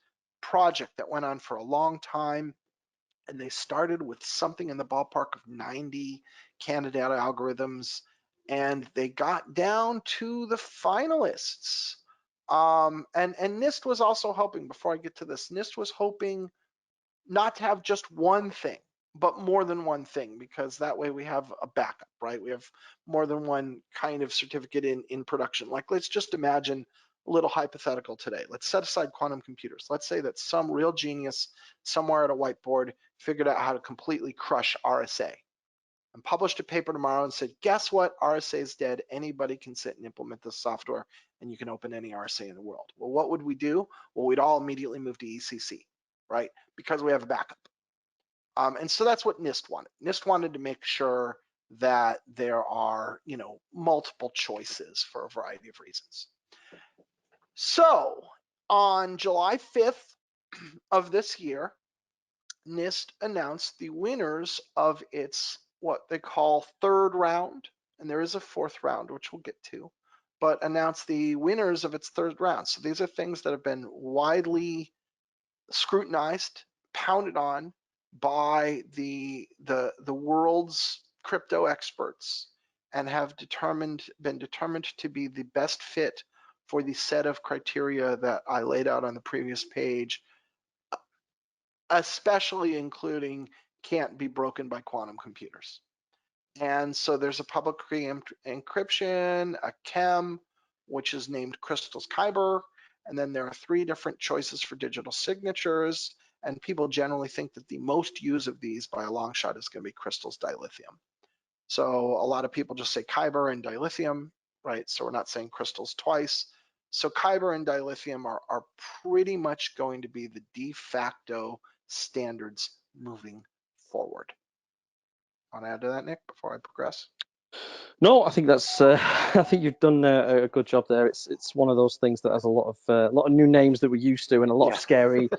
project that went on for a long time. And they started with something in the ballpark of 90 candidate algorithms, and they got down to the finalists. And NIST was also hoping, before I get to this, NIST was hoping not to have just one thing, but more than one thing, because that way we have a backup, right? We have more than one kind of certificate in production. Like, let's just imagine a little hypothetical today. Let's set aside quantum computers. Let's say that some real genius somewhere at a whiteboard figured out how to completely crush RSA and published a paper tomorrow and said, guess what? RSA is dead. Anybody can sit and implement this software and you can open any RSA in the world. Well, what would we do? Well, we'd all immediately move to ECC, right? Because we have a backup. And so that's what NIST wanted. NIST wanted to make sure that there are, multiple choices for a variety of reasons. So on July 5th of this year, NIST announced the winners of its what they call third round, and there is a fourth round, which we'll get to, but announced the winners of its third round. So these are things that have been widely scrutinized, pounded on by the world's crypto experts, and have been determined to be the best fit for the set of criteria that I laid out on the previous page, especially including can't be broken by quantum computers. And so there's a public key encryption, a chem, which is named Crystal's Kyber, and then there are 3 different choices for digital signatures, and people generally think that the most use of these by a long shot is going to be Crystal's dilithium. So a lot of people just say Kyber and dilithium, right? So we're not saying crystals twice. So Kyber and dilithium are pretty much going to be the de facto standards moving forward. Want to add to that, Nick, before I progress? No, I think that's. I think you've done a good job there. It's one of those things that has a lot of new names that we're used to, and a lot of scary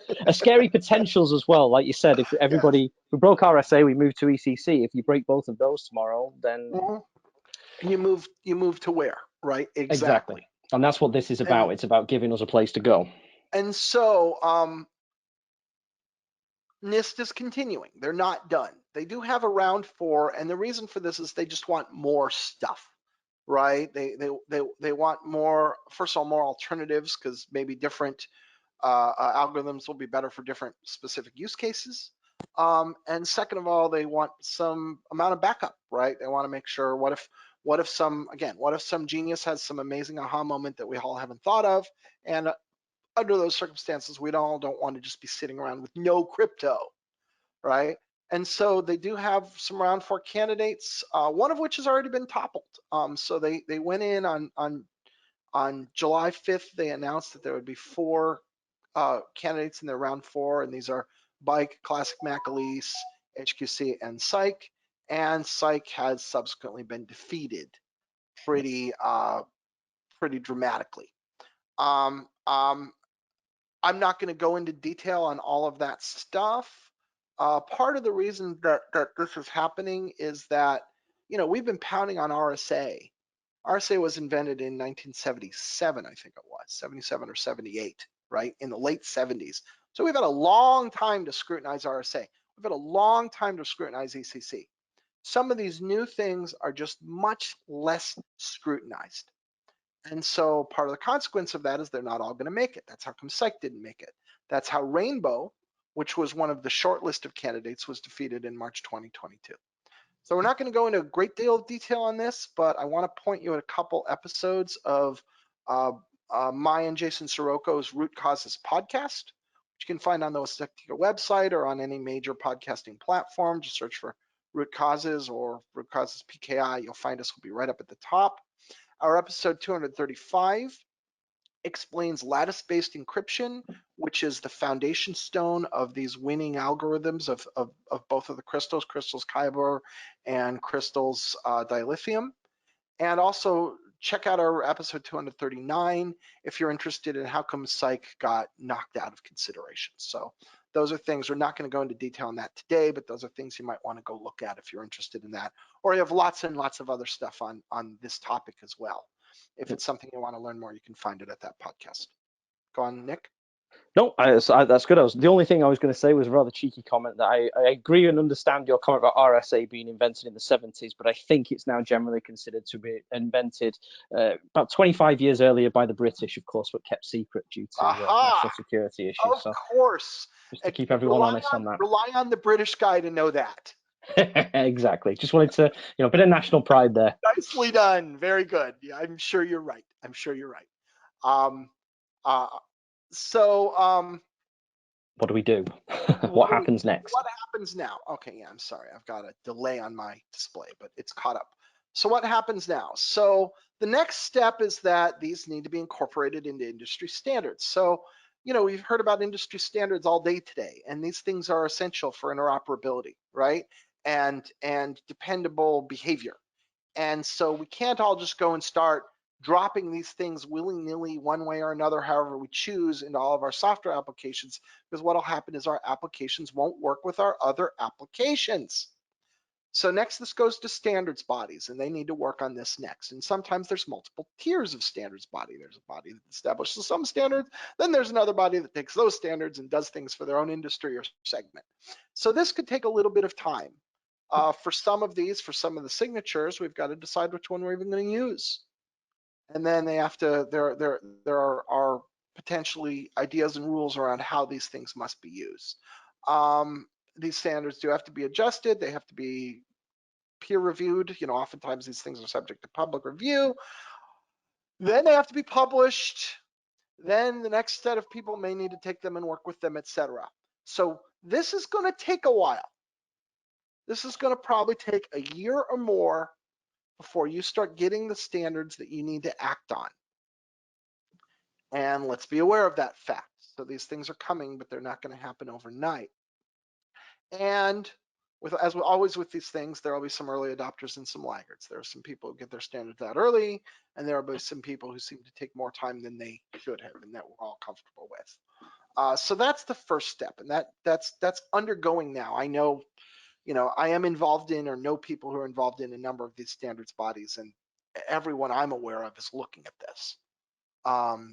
potentials as well. Like you said, if everybody we broke RSA, we moved to ECC. If you break both of those tomorrow, then you move to where, right? Exactly. And that's what this is about. It's about giving us a place to go. And so NIST is continuing. They're not done. They do have a round 4, and the reason for this is they just want more stuff, right? They want more, first of all, more alternatives, because maybe different algorithms will be better for different specific use cases. And second of all, they want some amount of backup, right? They want to make sure, what if some genius has some amazing aha moment that we all haven't thought of, and under those circumstances, we all don't want to just be sitting around with no crypto, right? And so they do have some round 4 candidates, one of which has already been toppled. So they went in on July 5th. They announced that there would be 4 candidates in their round 4, and these are Bike, Classic Mac Elise, HQC, and Psych. And Psych has subsequently been defeated pretty dramatically. I'm not going to go into detail on all of that stuff. Part of the reason that this is happening is that, we've been pounding on RSA. RSA was invented in 1977, I think it was, 77 or 78, right? In the late 70s. So we've had a long time to scrutinize RSA. We've had a long time to scrutinize ECC. Some of these new things are just much less scrutinized. And so part of the consequence of that is they're not all going to make it. That's how come Psych didn't make it. That's how Rainbow, which was one of the short list of candidates, was defeated in March 2022. So we're not going to go into a great deal of detail on this, but I want to point you at a couple episodes of my and Jason Sirocco's Root Causes podcast, which you can find on the Sectigo website or on any major podcasting platform. Just search for Root Causes or Root Causes PKI. You'll find us. We'll be right up at the top. Our episode 235 explains lattice-based encryption, which is the foundation stone of these winning algorithms of both of the crystals Kyber and crystals dilithium. And also check out our episode 239 if you're interested in how come Psych got knocked out of consideration. So those are things, we're not going to go into detail on that today, but those are things you might want to go look at if you're interested in that. Or you have lots and lots of other stuff on this topic as well. If it's something you want to learn more, you can find it at that podcast. Go on, Nick. No, that's good. The only thing I was going to say was a rather cheeky comment that I agree and understand your comment about RSA being invented in the 70s, but I think it's now generally considered to be invented about 25 years earlier by the British, of course, but kept secret due to national security issues. Of course. Just to keep everyone honest on that. Rely on the British guy to know that. Exactly. Just wanted to, a bit of national pride there. Nicely done. Very good. Yeah, I'm sure you're right. What do we do? What happens next? What happens now? Okay, yeah, I'm sorry. I've got a delay on my display, but it's caught up. So what happens now? So the next step is that these need to be incorporated into industry standards. So, we've heard about industry standards all day today, and these things are essential for interoperability, right? And dependable behavior. And so we can't all just go and start dropping these things willy-nilly one way or another, however we choose, into all of our software applications, because what'll happen is our applications won't work with our other applications. So next, this goes to standards bodies, and they need to work on this next. And sometimes there's multiple tiers of standards body. There's a body that establishes some standards, then there's another body that takes those standards and does things for their own industry or segment. So this could take a little bit of time. For some of these, for some of the signatures, we've got to decide which one we're even going to use. And then they have to, there are potentially ideas and rules around how these things must be used. These standards do have to be adjusted. They have to be peer reviewed. Oftentimes these things are subject to public review. Then they have to be published. Then the next set of people may need to take them and work with them, etc. So this is going to take a while. This is going to probably take a year or more before you start getting the standards that you need to act on. And let's be aware of that fact. So these things are coming, but they're not going to happen overnight. And as always with these things, there will be some early adopters and some laggards. There are some people who get their standards out early, and there will be some people who seem to take more time than they should have, and that we're all comfortable with. So that's the first step, and that's undergoing now. I know, I am involved in or know people who are involved in a number of these standards bodies, and everyone I'm aware of is looking at this.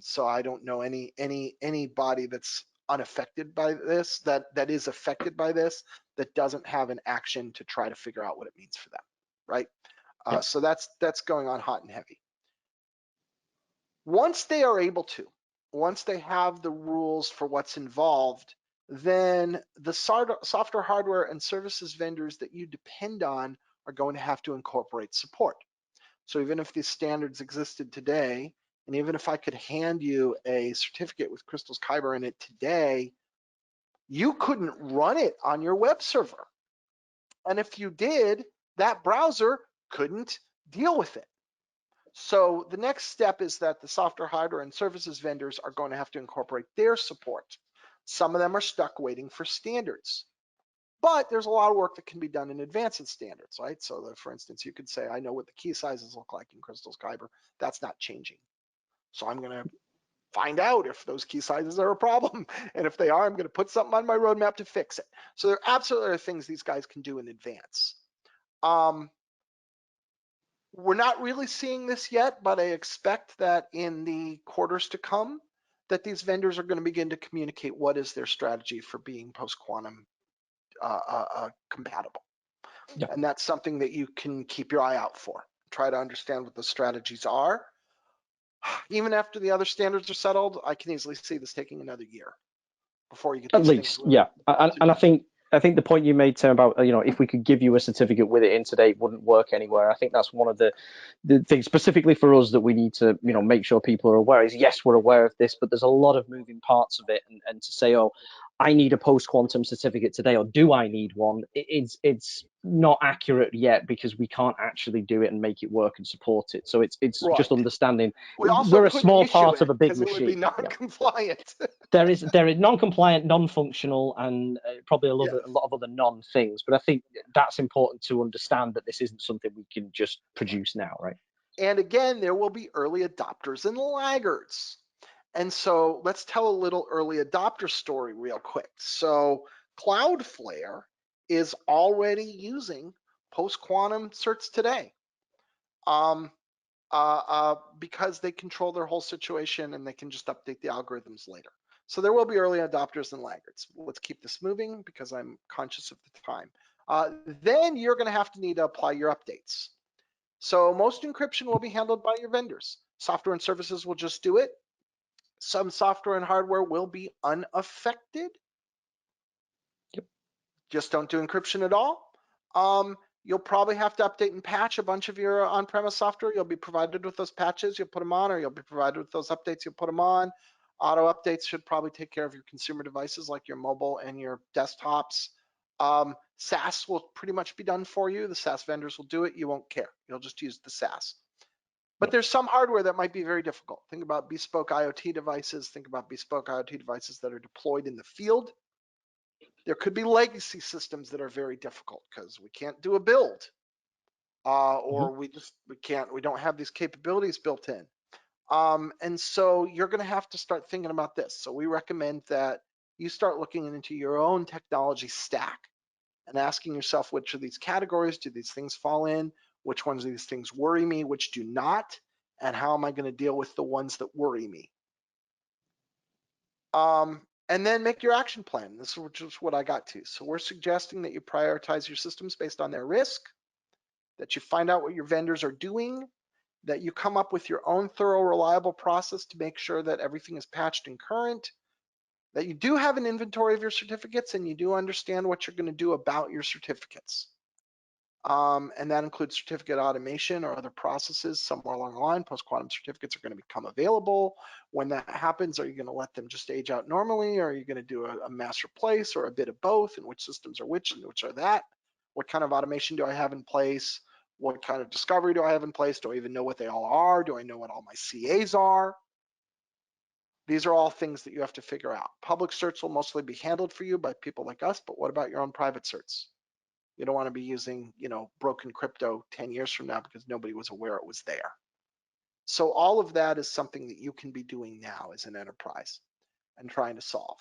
So I don't know any body that's unaffected by this, that is affected by this, that doesn't have an action to try to figure out what it means for them, right? Yep. So that's going on hot and heavy. Once they are able to, once they have the rules for what's involved, then the software, hardware, and services vendors that you depend on are going to have to incorporate support. So even if these standards existed today, and even if I could hand you a certificate with Crystals Kyber in it today, you couldn't run it on your web server. And if you did, that browser couldn't deal with it. So the next step is that the software, hardware, and services vendors are going to have to incorporate their support. Some of them are stuck waiting for standards. But there's a lot of work that can be done in advance of standards, right? So that, for instance, you could say, I know what the key sizes look like in Crystals Kyber. That's not changing. So I'm going to find out if those key sizes are a problem. And if they are, I'm going to put something on my roadmap to fix it. So there absolutely are things these guys can do in advance. We're not really seeing this yet, but I expect that in the quarters to come, that these vendors are going to begin to communicate what is their strategy for being post-quantum compatible. Yeah. And that's something that you can keep your eye out for. Try to understand what the strategies are. Even after the other standards are settled, I can easily see this taking another year before you get these things really. Yeah. And I think the point you made, Tim, about if we could give you a certificate with it in today, it wouldn't work anywhere. I think that's one of the things specifically for us that we need to make sure people are aware is, yes, we're aware of this, but there's a lot of moving parts of it, and to say, oh, I need a post-quantum certificate today, or do I need one? It's not accurate yet, because we can't actually do it and make it work and support it. So it's Right. just understanding we also we're a small part of a big machine. It would be non-compliant. Yeah. There is non-compliant, non-functional, and probably a lot of other non-things. But I think that's important to understand, that this isn't something we can just produce now, right? And again, there will be early adopters and laggards. And so let's tell a little early adopter story real quick. So Cloudflare is already using post-quantum certs today, because they control their whole situation and they can just update the algorithms later. So there will be early adopters and laggards. Let's keep this moving because I'm conscious of the time. Then you're going to need to apply your updates. So most encryption will be handled by your vendors. Software and services will just do it. Some software and hardware will be unaffected. Yep. Just don't do encryption at all. You'll probably have to update and patch a bunch of your on-premise software. You'll be provided with those patches, you'll put them on, or you'll be provided with those updates, you'll put them on. Auto updates should probably take care of your consumer devices like your mobile and your desktops. SaaS will pretty much be done for you. The SaaS vendors will do it. You won't care. You'll just use the SaaS. But there's some hardware that might be very difficult. Think about bespoke IoT devices. Think about bespoke IoT devices that are deployed in the field. There could be legacy systems that are very difficult because we can't do a build, or we don't have these capabilities built in. And so you're going to have to start thinking about this. So we recommend that you start looking into your own technology stack and asking yourself, which of these categories do these things fall in? Which ones of these things worry me, which do not? And how am I going to deal with the ones that worry me? And then make your action plan. This is what I got to. So we're suggesting that you prioritize your systems based on their risk, that you find out what your vendors are doing, that you come up with your own thorough, reliable process to make sure that everything is patched and current, that you do have an inventory of your certificates and you do understand what you're going to do about your certificates. And that includes certificate automation or other processes somewhere along the line. Post-quantum certificates are going to become available. When that happens, are you going to let them just age out normally, or are you going to do a mass replace, or a bit of both, and which systems are which and which are that? What kind of automation do I have in place? What kind of discovery do I have in place? Do I even know what they all are? Do I know what all my CAs are? These are all things that you have to figure out. Public certs will mostly be handled for you by people like us, but what about your own private certs? You don't want to be using, broken crypto 10 years from now because nobody was aware it was there. So all of that is something that you can be doing now as an enterprise and trying to solve.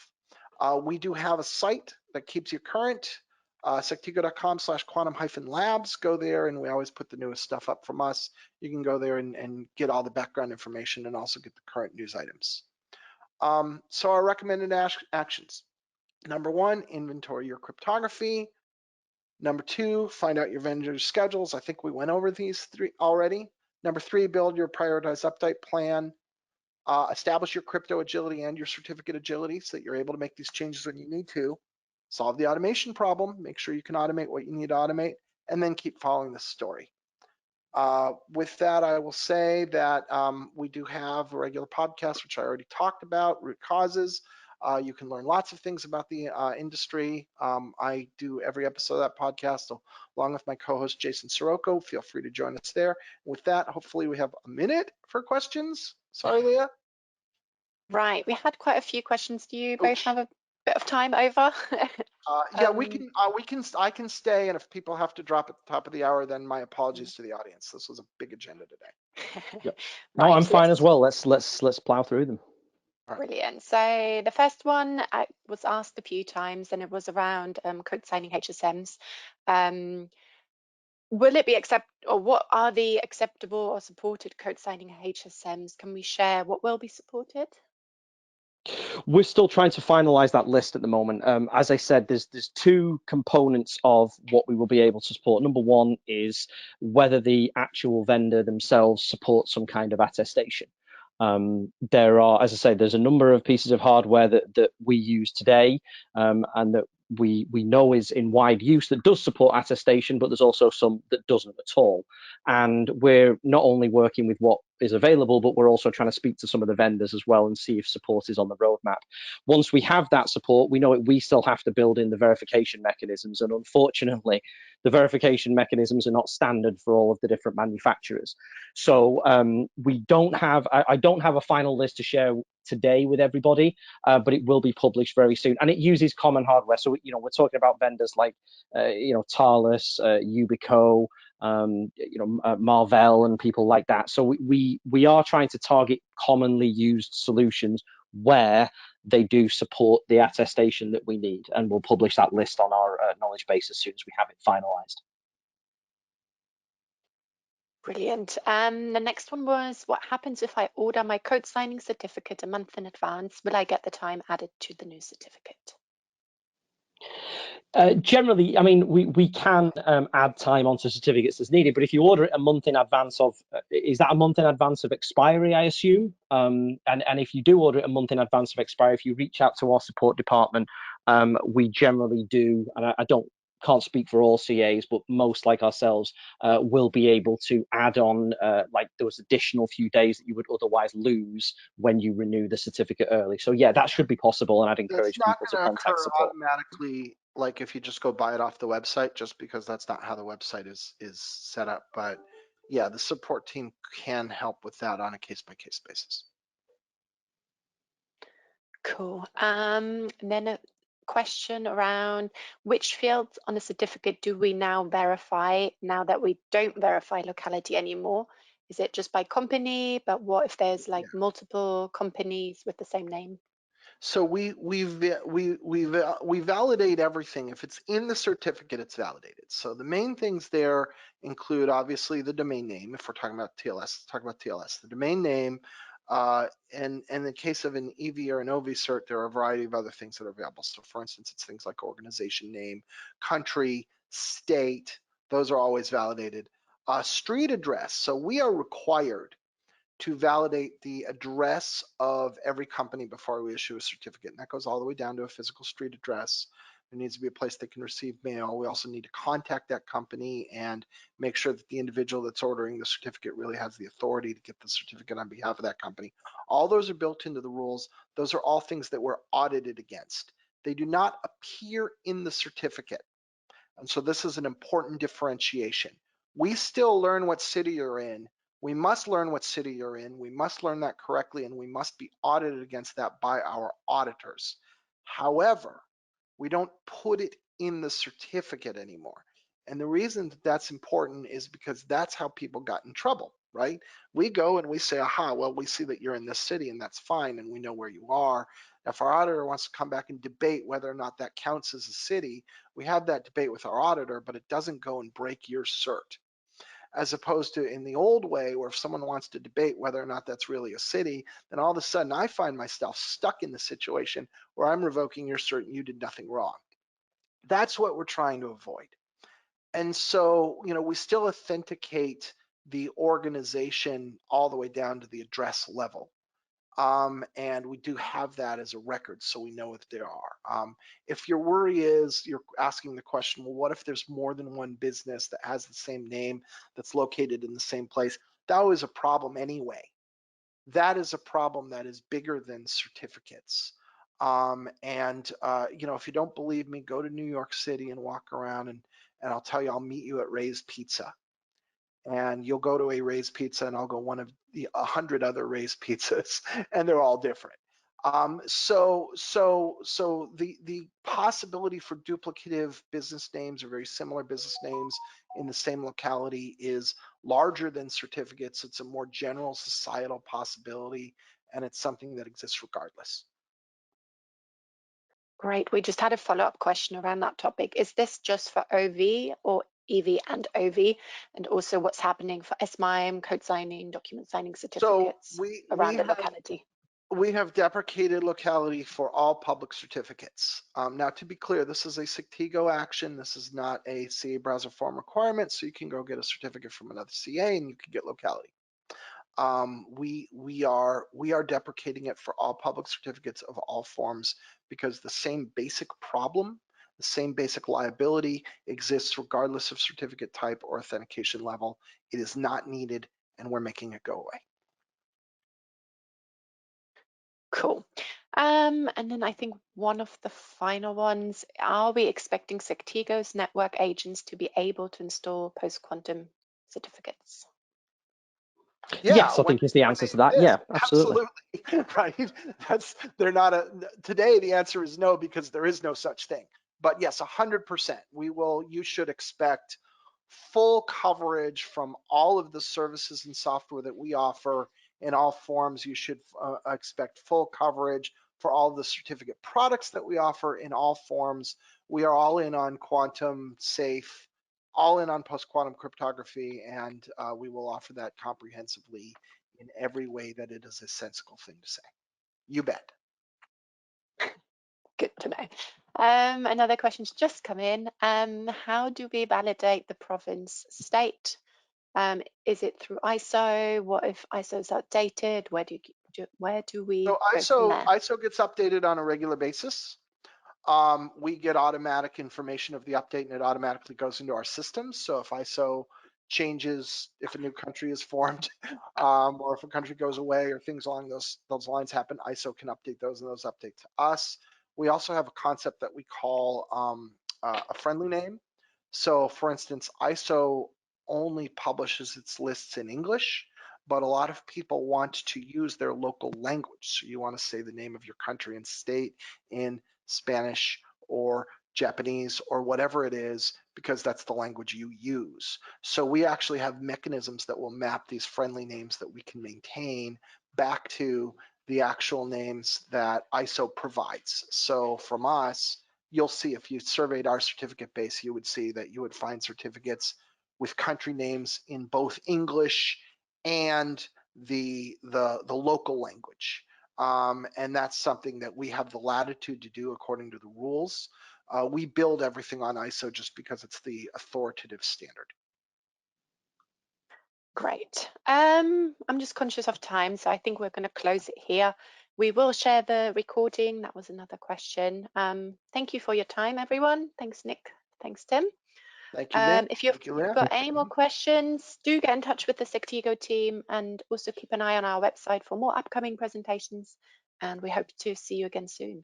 We do have a site that keeps you current, sectigo.com/quantum-labs. Go there, and we always put the newest stuff up from us. You can go there and get all the background information and also get the current news items. So our recommended actions. Number 1, inventory your cryptography. Number 2, find out your vendor's schedules. I think we went over these 3 already. Number 3, build your prioritized update plan. Establish your crypto agility and your certificate agility so that you're able to make these changes when you need to. Solve the automation problem. Make sure you can automate what you need to automate, and then keep following this story. With that, I will say that we do have a regular podcast, which I already talked about, Root Causes. You can learn lots of things about the industry. I do every episode of that podcast, so along with my co-host, Jason Sirocco. Feel free to join us there. With that, hopefully we have a minute for questions. Sorry, Leah. Right, we had quite a few questions. Do you both have a bit of time over? Yeah, I can stay, and if people have to drop at the top of the hour, then my apologies to the audience. This was a big agenda today. Yep. No, I'm fine as well. Let's plow through them. Brilliant. So the first one was asked a few times, and it was around code signing HSMs. Will it be or what are the acceptable or supported code signing HSMs? Can we share what will be supported? We're still trying to finalize that list at the moment. As I said, there's two components of what we will be able to support. Number one is whether the actual vendor themselves support some kind of attestation. There are, as I say, there's a number of pieces of hardware that we use today and that we know is in wide use that does support attestation, but there's also some that doesn't at all. And we're not only working with what is available, but we're also trying to speak to some of the vendors as well and see if support is on the roadmap. Once we have that support, we know we still have to build in the verification mechanisms. And unfortunately, the verification mechanisms are not standard for all of the different manufacturers. So we don't have, I don't have a final list to share today with everybody, but it will be published very soon. And it uses common hardware. So, we're talking about vendors like, Thales, Ubico, Marvell and people like that. So we are trying to target commonly used solutions where they do support the attestation that we need, and we'll publish that list on our knowledge base as soon as we have it finalized. Brilliant. The next one was, what happens if I order my code signing certificate a month in advance? Will I get the time added to the new certificate? Generally, I mean, we can add time onto certificates as needed, but if you order it a month in advance of, is that a month in advance of expiry, I assume? And if you do order it a month in advance of expiry, if you reach out to our support department, we generally do, and I can't speak for all CAs, but most like ourselves will be able to add on like those additional few days that you would otherwise lose when you renew the certificate early. So yeah, that should be possible, and I'd encourage people to contact support. Automatically, like if you just go buy it off the website, just because that's not how the website is set up. But yeah, the support team can help with that on a case-by-case basis. Cool. And then a question around which fields on the certificate do we now verify now that we don't verify locality anymore? Is it just by company? But what if there's like multiple companies with the same name? So we validate everything. If it's in the certificate, it's validated. So the main things there include obviously the domain name. If we're talking about TLS, talk about TLS. The domain name, and in the case of an EV or an OV cert, there are a variety of other things that are available. So for instance, it's things like organization name, country, state. Those are always validated. Street address. So we are required to validate the address of every company before we issue a certificate. And that goes all the way down to a physical street address. There needs to be a place they can receive mail. We also need to contact that company and make sure that the individual that's ordering the certificate really has the authority to get the certificate on behalf of that company. All those are built into the rules. Those are all things that we're audited against. They do not appear in the certificate. And so this is an important differentiation. We still learn what city you're in. We must learn what city you're in. We must learn that correctly, and we must be audited against that by our auditors. However, we don't put it in the certificate anymore. And the reason that that's important is because that's how people got in trouble, right? We go and we say, aha, well, we see that you're in this city and that's fine, and we know where you are. If our auditor wants to come back and debate whether or not that counts as a city, we have that debate with our auditor, but it doesn't go and break your cert. As opposed to in the old way, where if someone wants to debate whether or not that's really a city, then all of a sudden I find myself stuck in the situation where I'm revoking your cert and you did nothing wrong. That's what we're trying to avoid. And so, we still authenticate the organization all the way down to the address level. And we do have that as a record, so we know if there are. If your worry is, you're asking the question, well, what if there's more than one business that has the same name that's located in the same place? That was a problem anyway. That is a problem that is bigger than certificates. If you don't believe me, go to New York City and walk around, and I'll tell you, I'll meet you at Ray's Pizza. And you'll go to a Ray's Pizza and I'll go one of the 100 other Ray's Pizzas, and they're all different. So the possibility for duplicative business names or very similar business names in the same locality is larger than certificates. It's a more general societal possibility, and it's something that exists regardless. Great. We just had a follow-up question around that topic. Is this just for OV or EV and OV? And also what's happening for SMIME, code signing, document signing certificates around the locality? We have deprecated locality for all public certificates. Now, to be clear, this is a Sectigo action. This is not a CA browser form requirement, so you can go get a certificate from another CA and you can get locality. We are deprecating it for all public certificates of all forms because the same basic problem, the same basic liability exists regardless of certificate type or authentication level. It is not needed, and we're making it go away. Cool. And then I think one of the final ones, are we expecting Sectigo's network agents to be able to install post-quantum certificates? Yeah, yes, I think is the answer to that. Yeah, absolutely. Right. They're not today the answer is no, because there is no such thing. But yes, 100%. You should expect full coverage from all of the services and software that we offer in all forms. You should expect full coverage for all of the certificate products that we offer in all forms. We are all in on quantum safe, all in on post-quantum cryptography, and we will offer that comprehensively in every way that it is a sensible thing to say. You bet. Good to know. Another question's just come in. How do we validate the province state? Is it through ISO? What if ISO is outdated? Where do we So go from there? ISO gets updated on a regular basis. We get automatic information of the update, and it automatically goes into our systems. So if ISO changes, if a new country is formed, or if a country goes away, or things along those lines happen, ISO can update those, and those update to us. We also have a concept that we call a friendly name. So for instance, ISO only publishes its lists in English, but a lot of people want to use their local language. So you want to say the name of your country and state in Spanish or Japanese or whatever it is, because that's the language you use. So we actually have mechanisms that will map these friendly names that we can maintain back to the actual names that ISO provides. So from us, you'll see, if you surveyed our certificate base, you would see that you would find certificates with country names in both English and the local language. And that's something that we have the latitude to do according to the rules. We build everything on ISO just because it's the authoritative standard. Great. I'm just conscious of time, so I think we're going to close it here. We will share the recording. That was another question. Thank you for your time, everyone. Thanks, Nick. Thanks, Tim. Thank you, Nick. If you've got any more questions, do get in touch with the Sectigo team, and also keep an eye on our website for more upcoming presentations. And we hope to see you again soon.